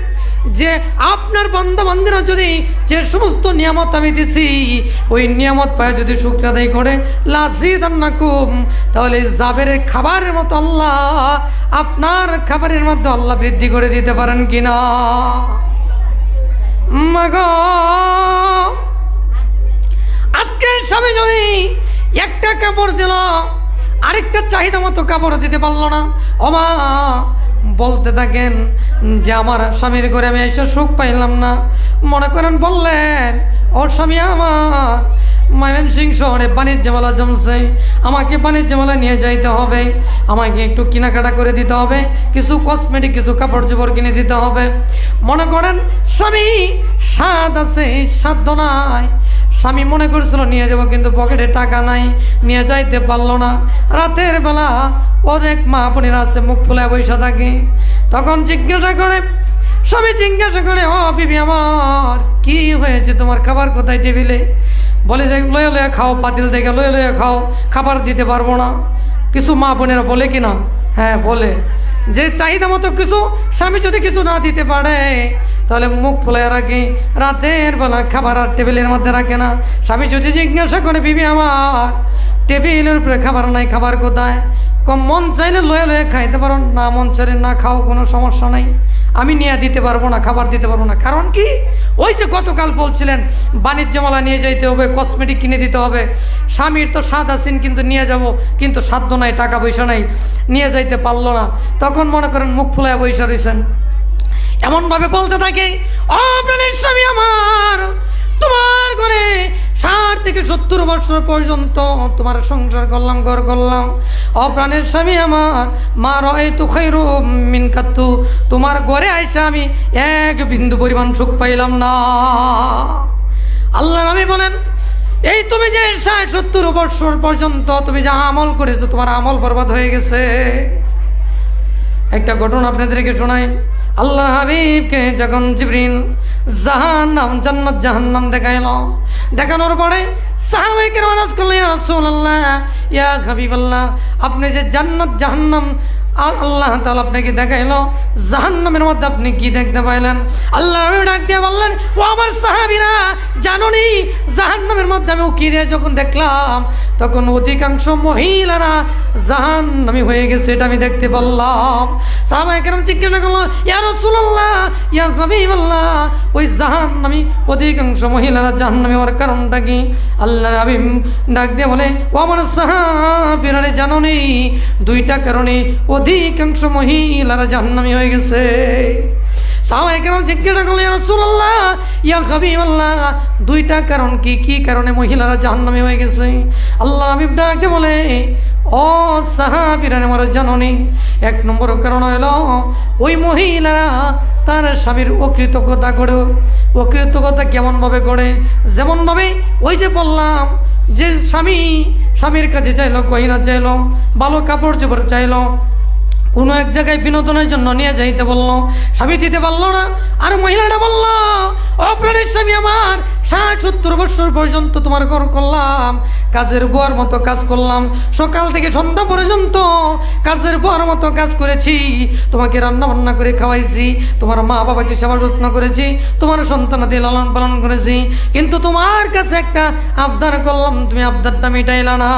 Speaker 1: যে আপনার বান্দা বান্দিরা যদি যে সমস্ত নিয়ামত আমি দিছি, ওই নিয়ামত পায় যদি শুকরিয়া আদায় করে, লাযিদান্নাকুম, তাহলে জাবেরের খাবারের মতো আল্লাহ আপনার খাবারের মধ্যে আল্লাহ বৃদ্ধি করে দিতে পারেন কিনা। মাগো, আজকের স্বামী যদি একটা কাপড় দিল, আরেকটা চাহিদা মতো কাপড় দিতে পারলো না, ওমা বলতে থাকেন যে আমার স্বামীর ঘরে আমি এসে সুখ পাইলাম না। মনে করেন বললেন, ওর স্বামী আমার ময়মনসিংহ শহরে বাণিজ্য মেলা জমছে, আমাকে বাণিজ্য মেলা নিয়ে যাইতে হবে, আমাকে একটু কেনাকাটা করে দিতে হবে, কিছু কসমেটিক কিছু কাপড় চোপড় কিনে দিতে হবে। মনে করেন স্বামী স্বাদ আছে, সাধ্য নাই, স্বামী মনে করছিল নিয়ে যাব, কিন্তু পকেটে টাকা নাই, নিয়ে যাইতে পারলো না। রাতের বেলা অনেক মা বোনেরা আছে মুখ ফুলে বসে থাকে, তখন জিজ্ঞাসা করে, স্বামী জিজ্ঞাসা করে, ও বিবি আমার, কি হয়েছে, তোমার খাবার কোথায় টেবিলে? বলে যে লয়ে লয়ে খাও, পাতিল থেকে লয়ে লয়ে খাও, খাবার দিতে পারবো না। কিছু মা বোনেরা বলে কিনা? হ্যাঁ বলে, যে চাহিদা মতো কিছু স্বামী যদি কিছু না দিতে পারে, তাহলে মুখ ফুলায় রাখে, রাতের বেলা খাবার আর টেবিলের মধ্যে রাখে না। স্বামী যদি জিজ্ঞাসা করে, বিবি আমার, টেবিলের উপরে খাবার নাই, খাবার কোথায়? কম মন চাইলে লয়ে লয়ে খাইতে পারো, না মন চাইলে না খাও, কোনো সমস্যা নাই, আমি নিয়ে দিতে পারবো না, খাবার দিতে পারবো না। কারণ কি? ওই যে গতকাল বলছিলেন বাণিজ্য মেলা নিয়ে যাইতে হবে, কসমেটিক কিনে দিতে হবে। স্বামীর তো স্বাদ আছেন, কিন্তু নিয়ে যাব, কিন্তু সাধ্য নাই, টাকা পয়সা নাই, নিয়ে যাইতে পারলো না। তখন মনে করেন মুখ ফুলায় বৈশা রয়েছেন, এমনভাবে বলতে থাকে, ও প্রাণের স্বামী আমার, তোমার ঘরে 60 থেকে 70 বছর পর্যন্ত তোমার সংসার করলাম, ঘর করলাম, ও প্রাণের স্বামী আমার, মা রাআইতু খায়রুম মিনকাতু, তোমার ঘরে আইসা আমি এক বিন্দু পরিমাণ সুখ পাইলাম না। আল্লাহ নবী বলেন, এই তুমি যে 60-70 বছর পর্যন্ত তুমি যা আমল করেছো, তোমার আমল বরবাদ হয়ে গেছে। একটা ঘটনা আপনাদেরকে শোনাই। আল্লাহ হাবিবকে যখন জিবরিল জাহান্নাম জান্নাত জাহান্নাম দেখাইলো, দেখানোর পরে সাহাবায়ে কেরাম আরজ করলেন, ইয়া রাসূলুল্লাহ, ইয়া হাবিবাল্লাহ, আপনি যে জান্নাত জাহান্নাম আল্লাহ তাআলা আপনাকে দেখাইলো, জাহান্নামের মধ্যে আপনি কি দেখতে পাইলেন? আল্লাহ ডাক দিয়ে বললেন, ও আমার সাহাবীরা, জানোনি জাহান্নামের মধ্যে আমি উকিরে যখন দেখলাম, তখন অধিকাংশ মহিলারা জাহান্নামী হয়ে গেছে, এটা আমি দেখতে পারলাম। সাহাবায়ে কেরাম জিজ্ঞাসা করলো, ইয়া রাসূলুল্লাহ, ইয়া হাবিবাল্লাহ, ওই জাহান্নামী অধিকাংশ মহিলারা জাহান্নামী হওয়ার কারণটা কি? আল্লাহ নবী ডাক দিয়ে বলে, ও আমার সাহাবীরা, জানোনি 2টা কারণে অধিকাংশ মহিলারা জাহান্নামী হয়ে গেছে। সাহাবায়ে কেরাম জিজ্ঞাসা করলেন, ইয়া রাসূলুল্লাহ, ইয়া হাবিবাল্লাহ, 2টা কারণ কি? কি কারণে মহিলারা জাহান্নামী হয়ে গেছে? আল্লাহ নবী ডাক দিয়ে বলে, ও সাহাবীরা আমার, জানোনি 1 নম্বর কারণ হলো ওই মহিলারা তার স্বামীর অকৃতজ্ঞতা করে। অকৃতজ্ঞতা কেমনভাবে করে? যেমনভাবে ওই যে বললাম যে স্বামীর কাছে চাইলো, গয়না চাইলো, ভালো কাপড় চোপড় চাইলো, কোনো এক জায়গায় বিনোদনের জন্য নিয়ে যাইতে বললো, স্বামী দিতে পারলো না, আর মহিলাটা বললো, ও প্রাণের স্বামী আমার, 60-70 বছর পর্যন্ত তোমার ঘর করলাম, কাজের বুয়ার মতো কাজ করলাম, সকাল থেকে সন্ধ্যা পর্যন্ত কাজের বুয়ার মতো কাজ করেছি, তোমাকে রান্না বান্না করে খাওয়াইছি, তোমার মা বাবাকে সেবা যত্ন করেছি, তোমার সন্তানাদের লালন পালন করেছি, কিন্তু তোমার কাছে একটা আবদার করলাম, তুমি আবদারটা মিটাইলা না।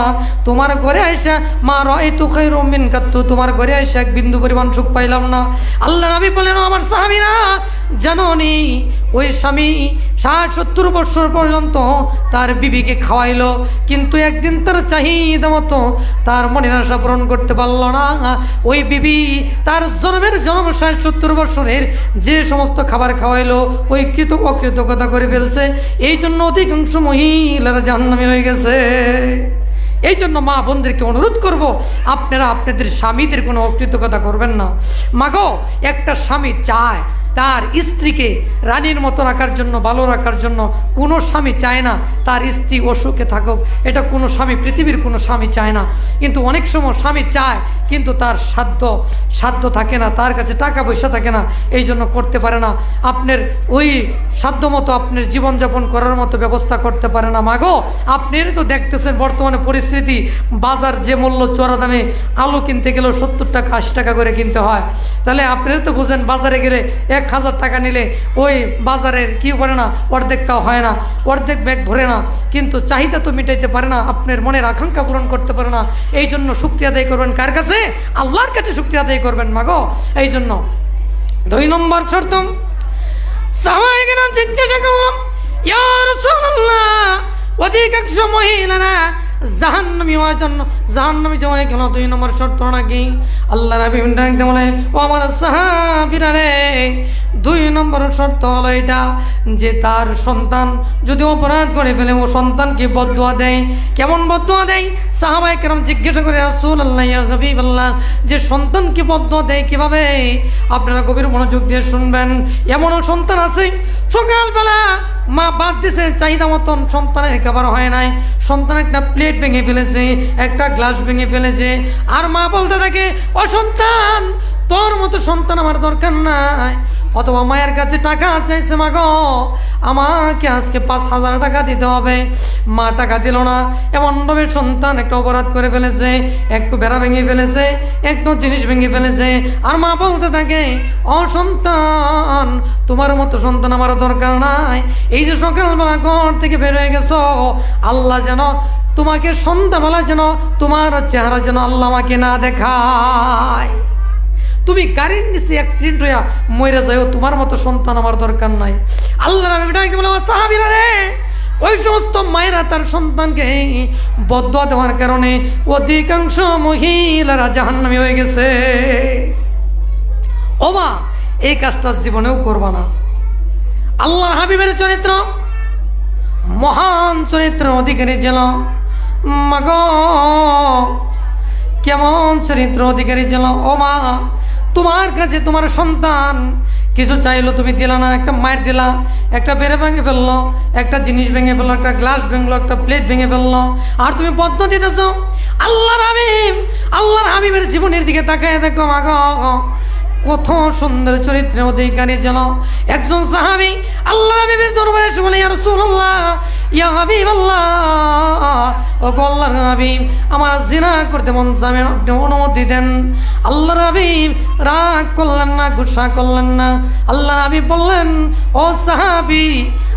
Speaker 1: তোমার ঘরে আইসা মা রাআইতু খায়রুম মিনকা, তোমার ঘরে আইসা এক বিন্দু পরিমাণ সুখ পাইলাম না। আল্লাহ নবী বলেন, আমার সাহাবীরা জানো নি, ওই স্বামী 60-70 বছর পর্যন্ত তার বিবিকে খাওয়াইলো, কিন্তু একদিন তার চাহিদা মতো তার মনের আশা পূরণ করতে পারল না। ওই বিবি তার জন্ম 60-70 বছরের যে সমস্ত খাবার খাওয়াইলো ওই অকৃতজ্ঞতা করে ফেলছে, এই জন্য অধিকাংশ মহিলারা জাহান্নামী হয়ে গেছে। এই জন্য মা বোনদেরকে অনুরোধ করব, আপনারা আপনাদের স্বামীদের কোনো অকৃতজ্ঞতা করবেন না। মাগো, একটা স্বামী চায় তার স্ত্রীকে রানীর মতো রাখার জন্য, ভালো রাখার জন্য। কোনো স্বামী চায় না তার স্ত্রী অসুখে থাকুক, এটা কোনো স্বামী, পৃথিবীর কোনো স্বামী চায় না। কিন্তু অনেক সময় স্বামী চায়, কিন্তু তার সাধ্য থাকে না, তার কাছে টাকা পয়সা থাকে না, এই জন্য করতে পারে না, আপনার ওই সাধ্য মতো আপনার জীবনযাপন করার মতো ব্যবস্থা করতে পারে না। মাগো, আপনার তো দেখতেছেন বর্তমানে পরিস্থিতি, বাজার যে মূল্য, চড়া দামে আলু কিনতে গেলেও 70 টাকা 80 টাকা করে কিনতে হয়। তাহলে আপনারা তো বুঝেন, বাজারে গেলে 1000 টাকা নিলে ওই বাজারের কি করে না, অর্ধেকটাও হয় না, অর্ধেক ব্যাগ ভরে না, কিন্তু চাহিদা তো মিটাইতে পারে না, আপনার মনের আকাঙ্ক্ষা পূরণ করতে পারে না। এই জন্য শুকরিয়া আদায় করবেন কার কাছে? আল্লাহর কাছে শুকরিয়া আদায় করবেন মাগো। এই জন্য 2 নম্বর শর্ত, সাহাবায়ে কেরাম জিজ্ঞাসা করলাম, ইয়া রাসূলুল্লাহ, অধিকাংশ মহিলারা জাহান্নামী হওয়ার জন্য, জাহান্নামী যাওয়া কেন 2 নম্বর শর্ত নাকি? আল্লাহ নবী ডাকতে বলে, ও আমার সাহাবীরা রে, 2 নম্বর শর্ত হলো এটা যে তার সন্তান যদি অপরাধ করে ফেলে ও সন্তানকে বদদুয়া দেয়। কেমন বদদুয়া দেয়? সাহাবায়ে কেরাম জিজ্ঞাসা করে, রাসূলুল্লাহ ইয়া হাবিবাল্লাহ, যে সন্তানকে বদদুয়া দেয় কিভাবে? আপনারা গভীর মনোযোগ দিয়ে শুনবেন। এমনও সন্তান আছে সকালবেলা মা বাদ দিছে, চাহিদা মতন সন্তানের খাবার হয় নাই, সন্তান একটা প্লেট ভেঙে ফেলেছে, একটা গ্লাস ভেঙে ফেলেছে, আর মা বলতে থাকে, ও সন্তান, তোর মতো সন্তান আমার দরকার নাই। অথবা মায়ের কাছে টাকা চাইছে, মা গো আমাকে আজকে 5000 টাকা দিতে হবে, মা টাকা দিল না। এমনভাবে সন্তান একটা অপরাধ করে ফেলেছে, একটু বেড়া ভেঙে ফেলেছে, একটু জিনিস ভেঙে ফেলেছে, আর মা বলতে থাকে, ও সন্তান, তোমার মতো সন্তান আমার দরকার নাই। এই যে সকালবেলা ঘর থেকে বের হয়ে গেছো, আল্লাহ যেন তোমাকে সন্ধ্যাবেলা যেন তোমার চেহারা যেন আল্লাহ আমাকে না দেখায়। তুমি গাড়ির নিচে অ্যাক্সিডেন্ট হইয়া মরে যাও, তোমার মতো সন্তান আমার দরকার নাই। আল্লাহ নবী ডাকতে বলে, সাহাবীরা রে, ওই সমস্ত মায়েরা তার সন্তানকে বদদুয়া দেওয়ার কারণে অধিকাংশ মহিলারা জাহান্নামী হয়ে গেছে। ও মা, এই কাজটা জীবনেও করবা না। আল্লাহর হাবিবের চরিত্র, মহান চরিত্রের অধিকারী ছিল। মাগো, কেমন চরিত্র অধিকারী ছিল? ও মা, তোমার কাছে তোমার সন্তান কিছু চাইলো, তুমি দিলা না, একটা মায়ের দিলা, একটা বেড়ে ভেঙে ফেললো, একটা জিনিস ভেঙে ফেললো, একটা গ্লাস ভেঙলো, একটা প্লেট ভেঙে ফেললো, আর তুমি বদদুয়া দিতেছ। আল্লাহর হাবিবের জীবনের দিকে তাকায় দেখো মাগো, কত সুন্দর চরিত্রের অধিকারী ছিল। একজন সাহাবী আল্লাহর হাবিবের দরবারে এসে বলে, ইয়া রাসূলুল্লাহ, ইয়া হাবিবাল্লাহ, ও গো আল্লাহর হাবিব, আমার জিনা করতে মন চায়, আপনি অনুমতি দেন। আল্লাহর হাবিব রাগ করলেন না, গুসা করলেন না। আল্লাহর হাবিব বললেন, ও সাহাবী,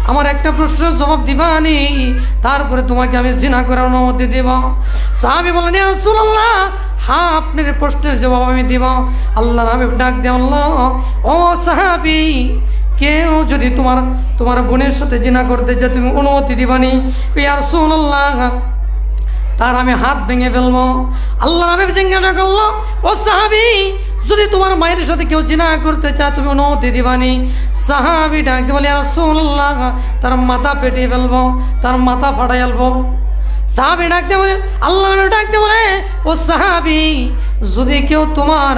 Speaker 1: আমার একটা প্রশ্নের জবাব দিবানি, তারপরে তোমাকে আমি জিনা করার অনুমতি দেব। সাহাবী বললেন, ইয়া রাসূলুল্লাহ, হ্যাঁ, আপনার প্রশ্নের জবাব আমি দিব। আল্লাহ হাবিব ডাক দিয়ে বলল, ও সাহাবী, কেউ যদি তোমার বোনের সাথে জিনা করতে যে তুমি অনুমতি দিবানি? ইয়া রাসূলুল্লাহ, তার আমি হাত ভেঙে ফেলবো। আল্লাহ হাবিব জিজ্ঞাসা করলো, ও সাহাবী, যদি তোমার মায়ের সাথে কেউ জিনা করতে চায় তুমি অনুমতি দিবানি? সাহাবী ডাক দিয়ে বলে, ইয়া রাসূলুল্লাহ, তার মাথা ফেটিয়ে ফেলবো, তার মাথা ফাটাই ফেলবো। সাহাবী ডাকতে বলে, আল্লাহ ডাকতে বলে, ও সাহাবী, যদি কেউ তোমার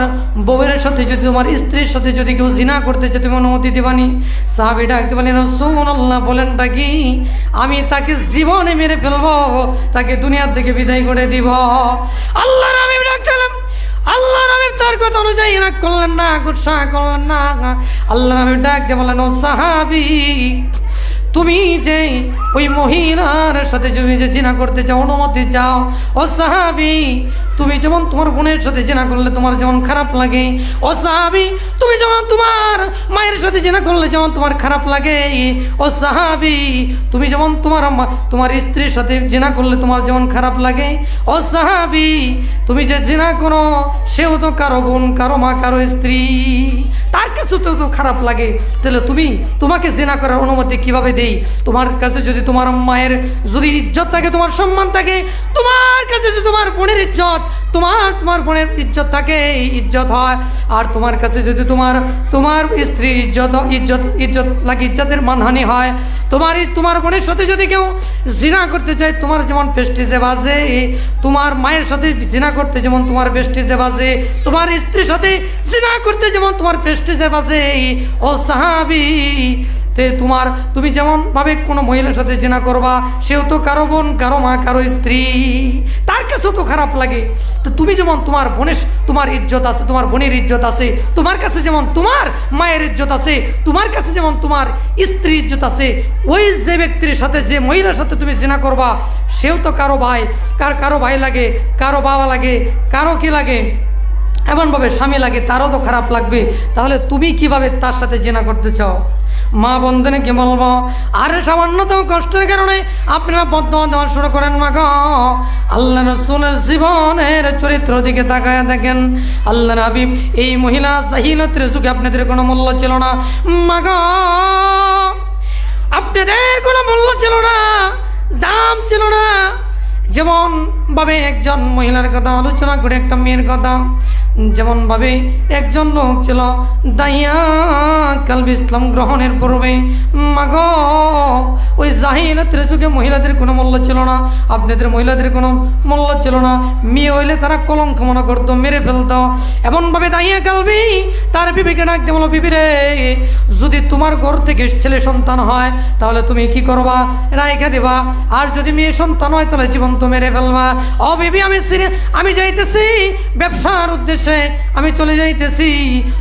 Speaker 1: বউয়ের সাথে, যদি তোমার স্ত্রীর সাথে যদি কেউ জিনা করতে চায় তুমি অনুমতি দিবানি? সাহাবী ডাকতে বলে, রাসূলুল্লাহ বলেনটা কি? আমি তাকে জীবনে মেরে ফেলবো, তাকে দুনিয়া থেকে বিদায় করে দিব। আল্লাহ আমি ডাকতে বললাম, আল্লাহ নবী তার কথা অনুযায়ী রাগ করলেন না, গুসা করলেন না। আল্লাহ নবী ডাকতে বলেন, ও সাহাবী, তুমি যে ওই মহিলার সাথে তুমি যে জিনা করতে চাও, অনুমতি চাও, ও সাহাবী তুমি যেমন তোমার বোনের সাথে জিনা করলে তোমার যেমন খারাপ লাগে, ও সাহাবী তুমি যেমন তোমার মায়ের সাথে জিনা করলে যেমন তোমার খারাপ লাগে, ও সাহাবী তুমি যেমন তোমার স্ত্রীর সাথে জিনা করলে তোমার যেমন খারাপ লাগে, ও সাহাবী তুমি যে জিনা করো সেও তো কারো বোন, কারো মা, কারো স্ত্রী, তার কাছে তো খারাপ লাগে। তাহলে তোমাকে জিনা করার অনুমতি কিভাবে দেই? তোমার কাছে যদি তোমার মায়ের যদি ইজ্জত থাকে, তোমার সম্মান থাকে, তোমার কাছে যদি তোমার বোনের ইজ্জত, তোমার বোনের ইজ্জত থাকে, ইজ্জত হয়, আর তোমার কাছে যদি তোমার স্ত্রীর ইজ্জত লাগে, ইজ্জতের মানহানি হয়, তোমার বোনের সাথে যদি কেউ জিনা করতে চায়, তোমার যেমন প্রেস্টিজে বাজে, তোমার মায়ের সাথে জিনা করতে যেমন তোমার প্রেস্টিজে বাজে, তোমার স্ত্রীর সাথে জিনা করতে যেমন তোমার প্রেস্টিজে বাজে, ও সাহাবী তুমি যেমন ভাবে কোনো মহিলার সাথে জিনা করবা, সেও তো কারো বোন, কারো মা, কারো স্ত্রী, তার কাছেও তো খারাপ লাগে। তো তুমি যেমন তোমার ইজ্জত আছে, তোমার বোনের ইজ্জত আছে, তোমার কাছে যেমন তোমার মায়ের ইজ্জত আছে, তোমার কাছে যেমন তোমার স্ত্রীর ইজ্জত আছে, ওই যে ব্যক্তির সাথে, যে মহিলার সাথে তুমি জিনা করবা, সেও তো কারো ভাই, কারো ভাই লাগে, কারো বাবা লাগে, কারো কি লাগে, এমনভাবে স্বামী লাগে, তারও তো খারাপ লাগবে। তাহলে তুমি কিভাবে তার সাথে জিনা করতে চাও? মা বন্ধনে কি বলবো, আর সামান্যতম কষ্টের কারণে আপনারা বদদোয়া দেওয়া শুরু করেন। মা গো, আল্লাহ রসুলের জীবনের চরিত্র দিকে তাকায় দেখেন, আল্লাহ হাবিব এই মহিলা জাহিলতের যুগে আপনাদের কোনো মূল্য ছিল না। মা গো, আপনাদের কোনো মূল্য ছিল না, দাম ছিল না। যেমন ভাবে একজন মহিলার কথা আলোচনা করে, একটা মেয়ের কথা, যেমন ভাবে একজন লোক ছিল দাইয়া কালবি, ইসলাম গ্রহণের পূর্বে মাগো ওই জাহিলাতের যুগে মহিলাদের কোনো মূল্য ছিল না, আপনাদের মহিলাদের কোনো মূল্য ছিল না। মেয়ে হইলে তারা কলঙ্ক মনে করতো, মেরে ফেলতো। এমনভাবে দাইয়া কালবি তার বিবেকে ডাকতে বলো, বিবি রে, যদি তোমার ঘর থেকে ছেলে সন্তান হয় তাহলে তুমি কি করবা? রাইখা দেবা। আর যদি মেয়ে সন্তান হয় তাহলে জীবন তো মেরে ফেলবা। ও বিবি, আমি যাইতেছি ব্যবসার উদ্দেশ্যে, আমি চলে যাইতেছি।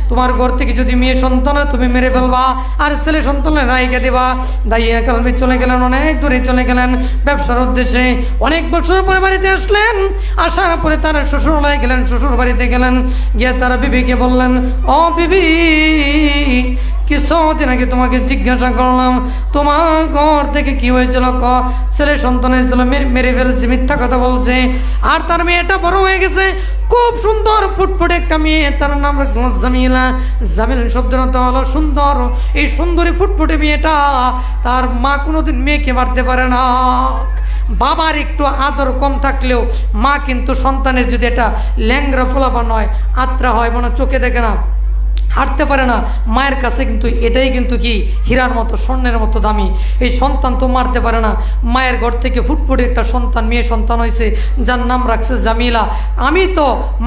Speaker 1: তোমার ঘর থেকে যদি মেয়ে সন্তান হয় তুমি মেরে ফেলবা, আর ছেলে সন্তানের রাইখা দেবা। দাইয়া কালবি চলে গেলেন, অনেক দূরে চলে গেলেন ব্যবসার উদ্দেশ্যে। অনেক বছর পরে বাড়িতে আসলেন, আসার পরে তার শ্বশুরালয়ে গেলেন, শ্বশুর বাড়িতে গেলেন, গিয়ে তারা বিবিকে বললেন, ও বিবি, কিছুদিন আগে তোমাকে জিজ্ঞাসা করলাম তোমার ঘর থেকে কি হয়েছিল, ছেলে সন্তান হয়েছিল, মেরে ফেলছে, মিথ্যা কথা বলছে। আর তার মেয়েটা বড় হয়ে গেছে, খুব সুন্দর ফুটফুটে একটা মেয়ে, তার নাম জামিলা। জামিল শব্দটা হলো সুন্দর। এই সুন্দরী ফুটফুটে মেয়েটা, তার মা কোনোদিন মেয়েকে মারতে পারে না। বাবার একটু আদর কম থাকলেও মা কিন্তু সন্তানের যদি এটা ল্যাংরা ফোলাপা নয়, আত্রা হয়, মনে চোখে দেখে না, হাঁটতে পারে না, মায়ের কাছে কিন্তু এটাই কিন্তু কি হীরার মতো, স্বর্ণের মতো দামি। এই সন্তান তো মারতে পারে না। মায়ের ঘর থেকে ফুটফুটে একটা সন্তান, মেয়ে সন্তান হয়েছে, যার নাম রাখছে জামিলা।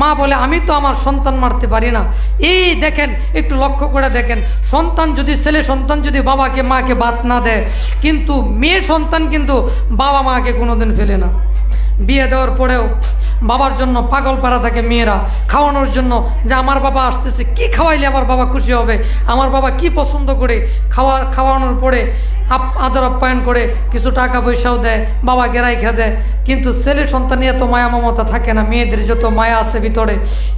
Speaker 1: মা বলে আমি তো আমার সন্তান মারতে পারি না। এই দেখেন, একটু লক্ষ্য করে দেখেন, ছেলে সন্তান যদি বাবাকে মাকে বাদ না দেয়, কিন্তু মেয়ে সন্তান কিন্তু বাবা মাকে কোনোদিন ফেলে না। বিয়ে দেওয়ার পরেও বাবার জন্য পাগল পাড়া থাকে মেয়েরা, খাওয়ানোর জন্য, যে আমার বাবা আসতেছে, কি খাওয়াইলে আমার বাবা খুশি হবে, আমার বাবা কি পছন্দ করে, খাওয়ানোর পরে আদর আপ্যায়ন করে কিছু টাকা পয়সাও দেয়, বাবাকে রাইখা দেয়। কিন্তু ছেলে সন্তানের এত মায়া মমতা থাকে না, মেয়েদের যত মায়া আছে ভিতরে।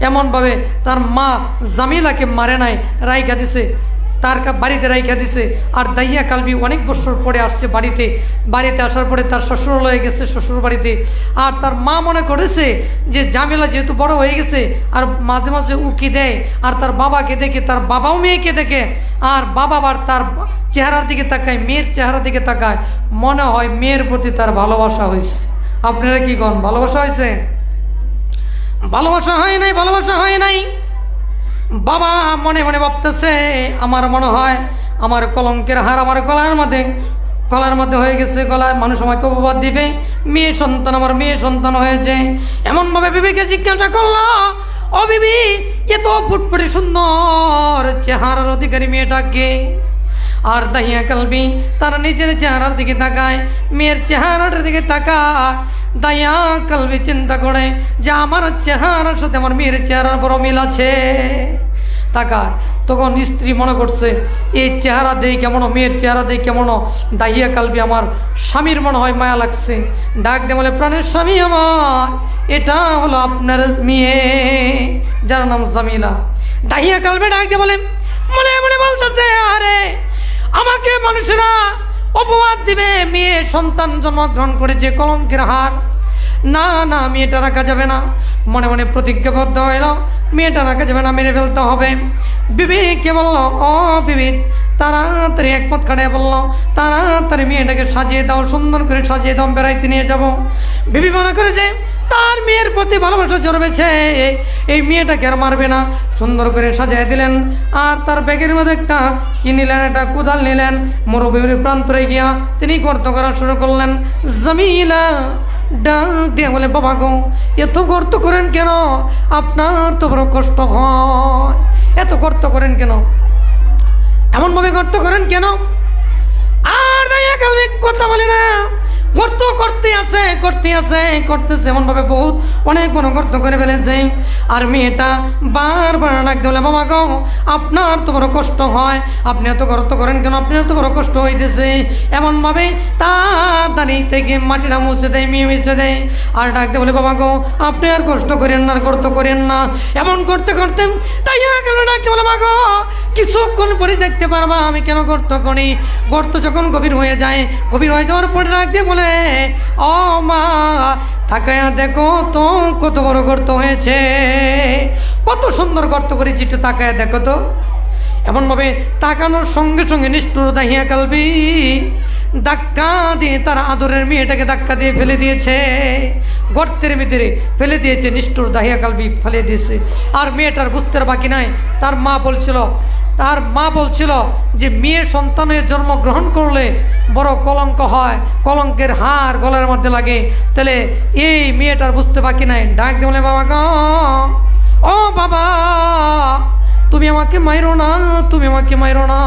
Speaker 1: এমনভাবে তার মা জামিলাকে মারে নাই, রাইখা দিছে, তার বাড়িতে রাইখা দিছে। আর দাইয়া কালবি অনেক বছর পরে আসছে বাড়িতে আসার পরে তার শ্বশুরালয়ে গেছে, শ্বশুর বাড়িতে। আর তার মা মনে করেছে যে জামিলা যেহেতু বড় হয়ে গেছে, আর মাঝে মাঝে উকি দেয়, আর তার বাবাকে দেখে, তার বাবাও মেয়েকে দেখে, আর বাবা আবার তার চেহারার দিকে তাকায়, মেয়ের চেহারার দিকে তাকায়, মনে হয় মেয়ের প্রতি তার ভালোবাসা হয়েছে। আপনারা কি কন, ভালোবাসা হয়েছে? ভালোবাসা হয় নাই, ভালোবাসা হয় নাই। বাবা মনে মনে ভাবতেছে, আমার মনে হয় আমার কলঙ্কের হার আমার গলার মধ্যে হয়ে গেছে, গলায় মানুষ আমাকে অপবাদ দিবে, মেয়ে সন্তান হয়েছে। এমনভাবে বিবিকে জিজ্ঞাসা করলো, ও বিবি, এত ফুটফুটে সুন্দর চেহারার অধিকারী মেয়েটাকে? আর দাহিয়া কালবি তার নিজের চেহারার দিকে তাকায়, মেয়ের চেহারাটার দিকে তাকায়। দাইয়া কালবি চিন্তা করে যে আমার চেহারার সাথে আমার মেয়ের চেহারার বড় মিল আছে। তাকায়, তখন স্ত্রী মনে করছে এই চেহারা দেই কেমন, মেয়ের চেহারা দেই কেমন, দাহিয়া কালবি আমার স্বামীর মনে হয় মায়া লাগছে। ডাক দিয়ে বলে, প্রাণের স্বামী আমার, এটা হলো আপনার মেয়ে, যার নাম জামিলা। দাহিয়া কালবে ডাক দিয়ে বলে, মনে মনে বলতেছে, আরে আমাকে মানুষেরা অপবাদ দিবে, মেয়ে সন্তান জন্মগ্রহণ করেছে, কলঙ্কের হার, না না মেয়েটা রাখা যাবে না। মনে মনে প্রতিজ্ঞাবদ্ধ হইল, মেয়েটা রাখা যাবে না, মেরে ফেলতে হবে। বিবেককে বলল, ও বিবেক, তাড়াতাড়ি একমত খাড়িয়ে বলল, তাড়াতাড়ি মেয়েটাকে সাজিয়ে দাও, সুন্দর করে সাজিয়ে দাও, বেড়াইতে নিয়ে যাব। বিবি মনে করেছে তার মেয়ের প্রতি ভালোবাসা জন্মেছে, এই মেয়েটাকে আর মারবে না, সুন্দর করে সাজিয়ে দিলেন। আর তার ব্যাগের মধ্যে একটা কি নিলেন, একটা কোদাল নিলেন। মরুভূমির প্রান্তরে গিয়া তিনি গর্ত করা শুরু করলেন। জামিলা ডাক দিয়ে বলে, বাবা গো, এত গর্ত করেন কেন? আপনার তো বড় কষ্ট হয়, এত গর্ত করেন কেন, এমনভাবে গর্ত করেন কেন? আর দাইয়া কালবে কথা বলে না, গর্ত করতেছে এমনভাবে বহুত অনেক বড় গর্ত করে ফেলেছে। আর মেয়েটা বারবার ডাক দিলে, বাবা গো, আপনার তো বড় কষ্ট হয়, আপনি এত গর্ত করেন কেন, আপনার তো বড় কষ্ট হইতেছে। এমনভাবে তাড়াতাড়ি থেকে মাটিটা মুছে দেয়, মেয়ে মুছে দেয়। আর ডাক দিয়ে বলে, বাবা গো, আপনি আর কষ্ট করেন না, আর গর্ত করেন না। এমন করতে করতে তাই ডাক দিয়ে বলে, বাবা গো, কিছুক্ষণ পরে দেখতে পারবা আমি কেন গর্ত করি। গর্ত যখন গভীর হয়ে যায়, গভীর হয়ে যাওয়ার পরে ডাক দিয়ে বলে, ও মা, তাকায়া দেখো তো কত বড় গর্ত হয়েছে, কত সুন্দর গর্ত করেছি, একটু তাকায়া দেখো তো। এমনভাবে তাকানোর সঙ্গে সঙ্গে নিষ্ঠুর দাহিয়া কালবি ধাক্কা দিয়ে তার আদরের মেয়েটাকে ধাক্কা দিয়ে ফেলে দিয়েছে, গর্তের ভিতরে ফেলে দিয়েছে, নিষ্ঠুর দাহিয়া কালবি ফেলে দিয়েছে। আর মেয়েটার বুঝতে বাকি নাই, তার মা বলছিল যে মেয়ে সন্তানের জন্মগ্রহণ করলে বড় কলঙ্ক হয়, কলঙ্কের হার গলার মধ্যে লাগে। তাহলে এই মেয়েটার বুঝতে বাকি নাই, ডাক দিয়ে বলে, বাবা গো, ও বাবা, তুমি আমাকে মাইরো না, তুমি আমাকে মাইরো না।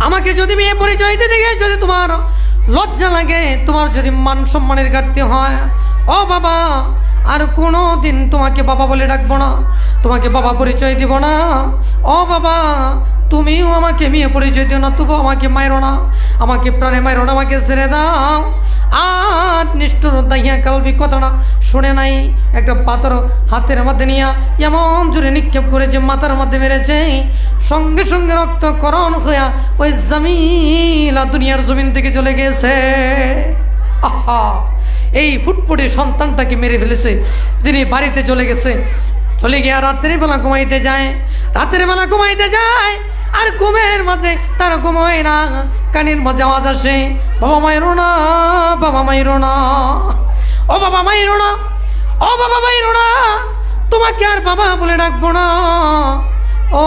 Speaker 1: আমাকে যদি মেয়ে পরিচয় দিতে গিয়ে যদি তোমার লজ্জা লাগে, তোমার যদি মান সম্মানের ঘাটতি হয়, ও বাবা, আর কোনো দিন তোমাকে বাবা বলে ডাকবো না, তোমাকে বাবা পরিচয় দিব না। ও বাবা, তুমিও আমাকে মেয়ে পরিচয় দিও না, তবু আমাকে মাইরো না, আমাকে প্রাণে মাইরো না, আমাকে ছেড়ে দাও। আর নিষ্ঠুর দাহিয়া কালবি কথাটা শুনে নাই, একটা পাথর হাতের মধ্যে নিয়ে এমন জোরে নিক্ষেপ করেছে, মাথার মধ্যে মেরেছে। সঙ্গে সঙ্গে রক্তকরণ হইয়া ওই জামিলা দুনিয়ার জমিন থেকে চলে গেছে। আহা, এই ফুটফুটে সন্তানটাকে মেরে ফেলেছে। তিনি বাড়িতে চলে গেছে, চলে গিয়ে রাতের বেলা ঘুমাইতে যায়। আর ঘুমের মাঝে তার ঘুম হয় না, কানের মাঝে আওয়াজ আসে, বাবা মাইরো না, বাবা মাইরো না, ও বাবা মাইরো না, ও বাবা মাইরো না, তোমাকে আর বাবা বলে ডাকবো না, ও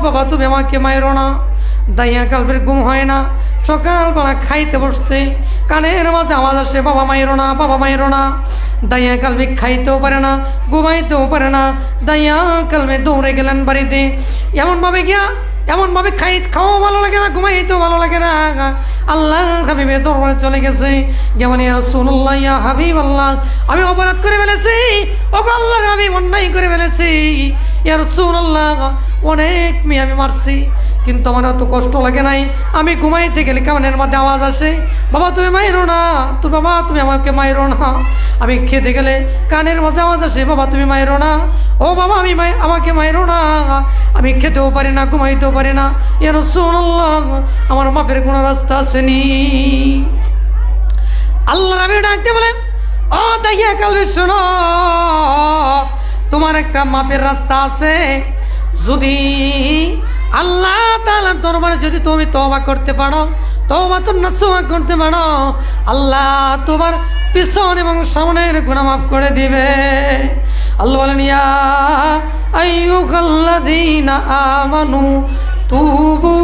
Speaker 1: বাবা তুমি আমাকে মাইরো না। দাইয়া কালবের ঘুম হয় না, সকালবেলা খাইতে বসতে কানের মাঝে আওয়াজ আসে, বাবা মাইরো না, বাবা মাইরো না। দাইয়া কালবে খাইতেও পারে না, ঘুমাইতেও পারে না। দাইয়া কালবে দৌড়ে গেলেন বাড়িতে। এমনভাবে খাওয়াও ভালো লাগে না, ঘুমাইতেও ভালো লাগে না। আল্লাহ হাবিবের দরবারে চলে গেছে, যেমন ইয়া রাসূলুল্লাহ, ইয়া হাবিব আল্লাহ, আমি অপরাধ করে ফেলেছি, ওগো আল্লাহর হাবিব, অন্যায় করে ফেলেছি। ইয়া রাসূলুল্লাহ, অনেক মেয়ে আমি মারছি, কিন্তু আমার অত কষ্ট লাগে নাই। আমি ঘুমাইতে গেলে কানের মধ্যে আওয়াজ আসে, বাবা তুমি মাইরো না, তো বাবা তুমি আমাকে মাইরো না। আমি খেতে গেলে কানের মাঝে আওয়াজ আসে, বাবা তুমি মাইরো না, ও বাবা আমাকে মাইরো না। আমি খেতেও পারি না, ঘুমাইতেও পারি না। ইয়া রাসূলুল্লাহ, আমার মাপের কোনো রাস্তা আসেনি। আল্লাহ নবী ডাকতে বলে, ও দাহিয়া কালবে শোনো, তোমার একটা মাপের রাস্তা আছে। যদি আল্লাহ তাআলার দরবারে যদি তুমি তওবা করতে পারো, তওবাতুন নাসুহা করতে পারো, আল্লাহ তোমার পিছন এবং সামনের গুনাহ মাফ করে দিবে। আল্লাহ বলেন, ইয়া আইয়ুহাল্লাযীনা আমানু তুবু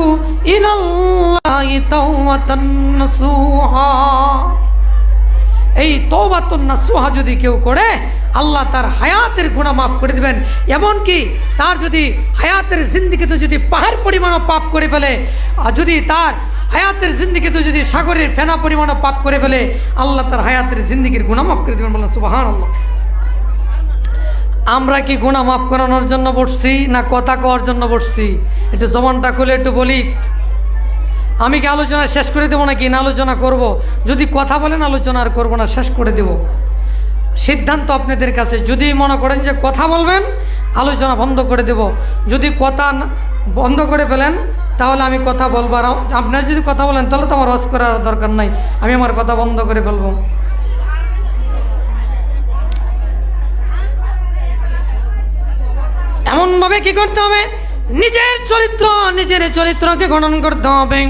Speaker 1: ইলাল্লাহি তাওবাতান নাসুহা। এই তওবাতুন নাসুহা যদি কেউ করে, আল্লাহ তার হায়াতের গুনাহ মাফ করে দিবেন। এমনকি তার যদি হায়াতের জিন্দেগিতে যদি পাহাড় পরিমাণও পাপ করে ফেলে, আর যদি তার হায়াতের জিন্দেগিতে যদি সাগরের ফেনা পরিমাণও পাপ করে ফেলে, আল্লাহ তার হায়াতের জিন্দেগির গুনাহ মাফ করে দিবেন। বলেন সুবহানাল্লাহ। আমরা কি গুনাহ মাফ করানোর জন্য বসছি না কথা কওয়ার জন্য বসছি? একটু জবানটা খুলে একটু বলি। আমি কি আলোচনা শেষ করে দেবো নাকি না আলোচনা করব? যদি কথা বলেন আলোচনা আর করবো না, শেষ করে দেব। সিদ্ধান্ত আপনাদের কাছে। যদি মনে করেন যে কথা বলবেন, আলোচনা বন্ধ করে দেব। যদি কথা বন্ধ করে ফেলেন তাহলে আমি কথা বলবো। আর আপনারা যদি কথা বলেন তাহলে তো আমার ওয়াজ করার দরকার নাই, আমি আমার কথা বন্ধ করে ফেলবো। এমনভাবে কি করতে হবে? নিজের চরিত্রকে গঠন করতে হবে।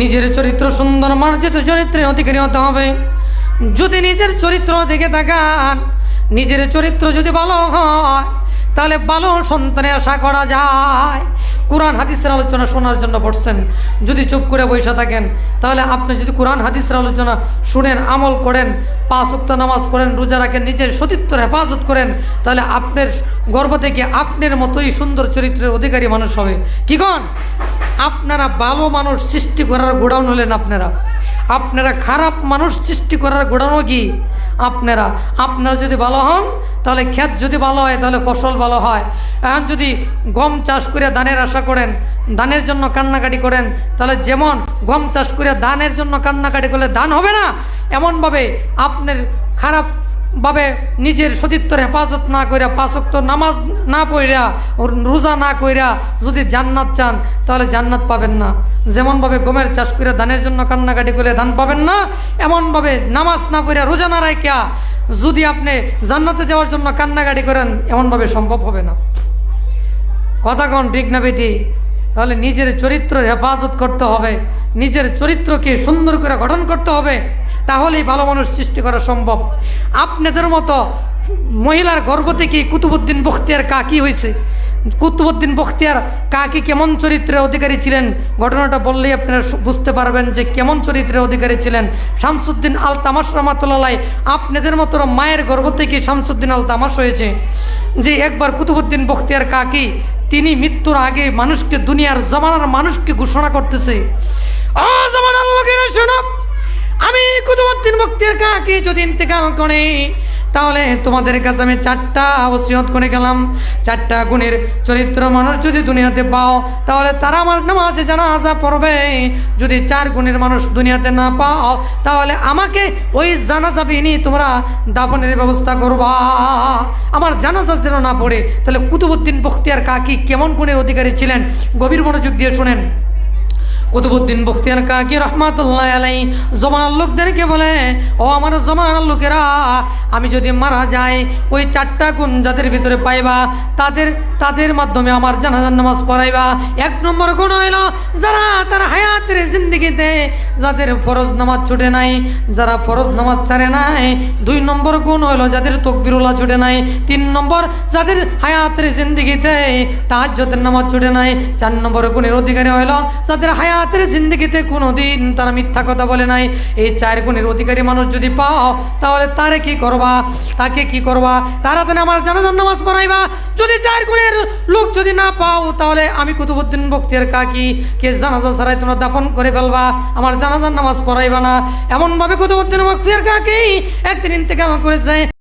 Speaker 1: নিজের চরিত্র সুন্দর মার্জিত চরিত্রের অধিকারী হতে হবে। যদি নিজের চরিত্র দেখে থাকান, নিজের চরিত্র যদি ভালো হয় তাহলে ভালো সন্তানের আশা করা যায়। কোরআন হাদিসের আলোচনা শোনার জন্য পড়ছেন, যদি চুপ করে বসে থাকেন তাহলে আপনি যদি কোরআন হাদিসের আলোচনা শুনেন, আমল করেন, 5 ওয়াক্ত নামাজ পড়েন, রোজা রাখেন, নিজের সতীত্বর হেফাজত করেন, তাহলে আপনার গর্ভ থেকে আপনার মতোই সুন্দর চরিত্রের অধিকারী মানুষ হবে। কি কন? আপনারা ভালো মানুষ সৃষ্টি করার গোডাউন হলেন। আপনারা খারাপ মানুষ সৃষ্টি করার গোডাউনও কি আপনারা যদি ভালো হন তাহলে ক্ষেত যদি ভালো হয় তাহলে ফসল ভালো হয়। এখন যদি গম চাষ করে ধানের আশা করেন, ধানের জন্য কান্নাকাটি করেন, তাহলে যেমন গম চাষ করে ধানের জন্য কান্নাকাটি করলে ধান হবে না, এমনভাবে আপনার খারাপভাবে নিজের সতীত্বর হেফাজত না কইরা, 5 ওয়াক্ত নামাজ না পড়া, রোজা না কইরা যদি জান্নাত চান তাহলে জান্নাত পাবেন না। যেমনভাবে গমের চাষ করে ধানের জন্য কান্নাকাটি করলে ধান পাবেন না, এমনভাবে নামাজ না পড়া, রোজা না রাখিয়া যদি আপনি জান্নাতে যাওয়ার জন্য কান্নাকাটি করেন, এমনভাবে সম্ভব হবে না। কথা কন ঠিক না বেটি? তাহলে নিজের চরিত্রের হেফাজত করতে হবে, নিজের চরিত্রকে সুন্দর করে গঠন করতে হবে, তাহলেই ভালো মানুষ সৃষ্টি করা সম্ভব। আপনাদের মতো মহিলার গর্ভ থেকে কুতুবউদ্দিন বখতিয়ার কাকি হয়েছে। কুতুবউদ্দিন বখতিয়ার কাকি কেমন চরিত্রের অধিকারী ছিলেন, ঘটনাটা বললেই আপনারা বুঝতে পারবেন যে কেমন চরিত্রের অধিকারী ছিলেন। শামসুদ্দিন আল তামাশ রহমাতুল্লাহ, আপনাদের মতো মায়ের গর্ভ থেকে শামসুদ্দিন আল তামাশ হয়েছে। যে একবার কুতুবউদ্দিন বখতিয়ার কাকি, তিনি মৃত্যুর আগে মানুষকে, দুনিয়ার জমানার মানুষকে ঘোষণা করতেছে, ও জমানার লোকেরা শোনো, আমি কুতুবউদ্দিন বখতিয়ার কাকি যদি ইন্তেকাল করে তাহলে তোমাদের কাছে আমি 4টা ওসিয়ত করে গেলাম। 4টা গুণের চরিত্র মানুষ যদি দুনিয়াতে পাও তাহলে তারা আমার নামাজে জানাজা পড়বে। যদি 4 গুণের মানুষ দুনিয়াতে না পাও তাহলে আমাকে ওই জানাজা বিনি তোমরা দাফনের ব্যবস্থা করবা, আমার জানাজা যেন না পড়ে। তাহলে কুতুবউদ্দিন বখতিয়ার কাকি কেমন গুণের অধিকারী ছিলেন, গভীর মনোযোগ দিয়ে শুনেন। কুতুবউদ্দিন বখতিয়ার কাকি রহমাতুল্লাহ আলাইহি জমানার লোকদেরকে বলে, ও আমার জমানার লোকেরা, আমি যদি মারা যাই ওই 4টা গুণ যাদের ভিতরে পাইবা তাদের মাধ্যমে আমার জানাজার নামাজ পড়াইবা। 1 নম্বর গুণ হইল যারা তার হায়াতের জিন্দেগিতে যাদের ফরজ নামাজ ছুটে নাই, যারা ফরজ নামাজ ছাড়ে নাই। 2 নম্বর গুণ হইল যাদের তাকবীরুল্লাহ ছুটে নাই। 3 নম্বর যাদের হায়াতের জিন্দেগিতে তাহাজ্জুদের নামাজ ছুটে নাই। 4 নম্বর গুণের অধিকারী হইল যাদের হায়াতের জিন্দেগিতে কোনোদিন তারা মিথ্যা কথা বলে নাই। এই 4 গুণের অধিকারী মানুষ যদি পাও তাহলে তাকে কি করবা? তাড়াতাড়ি আমার জানাজার নামাজ পড়াইবা। যদি 4 গুণের লোক যদি না পাও তাহলে আমি কুতুবউদ্দিন বখতিয়ার কাকি কে জানাজা ছাড়াই তোমরা দাফন করে ফেলবা, আমার জানাজার নামাজ পড়াইবা না। এমনভাবে কুতুবউদ্দিন বখতিয়ার কাকি একদিন ইন্তেকাল করেছে।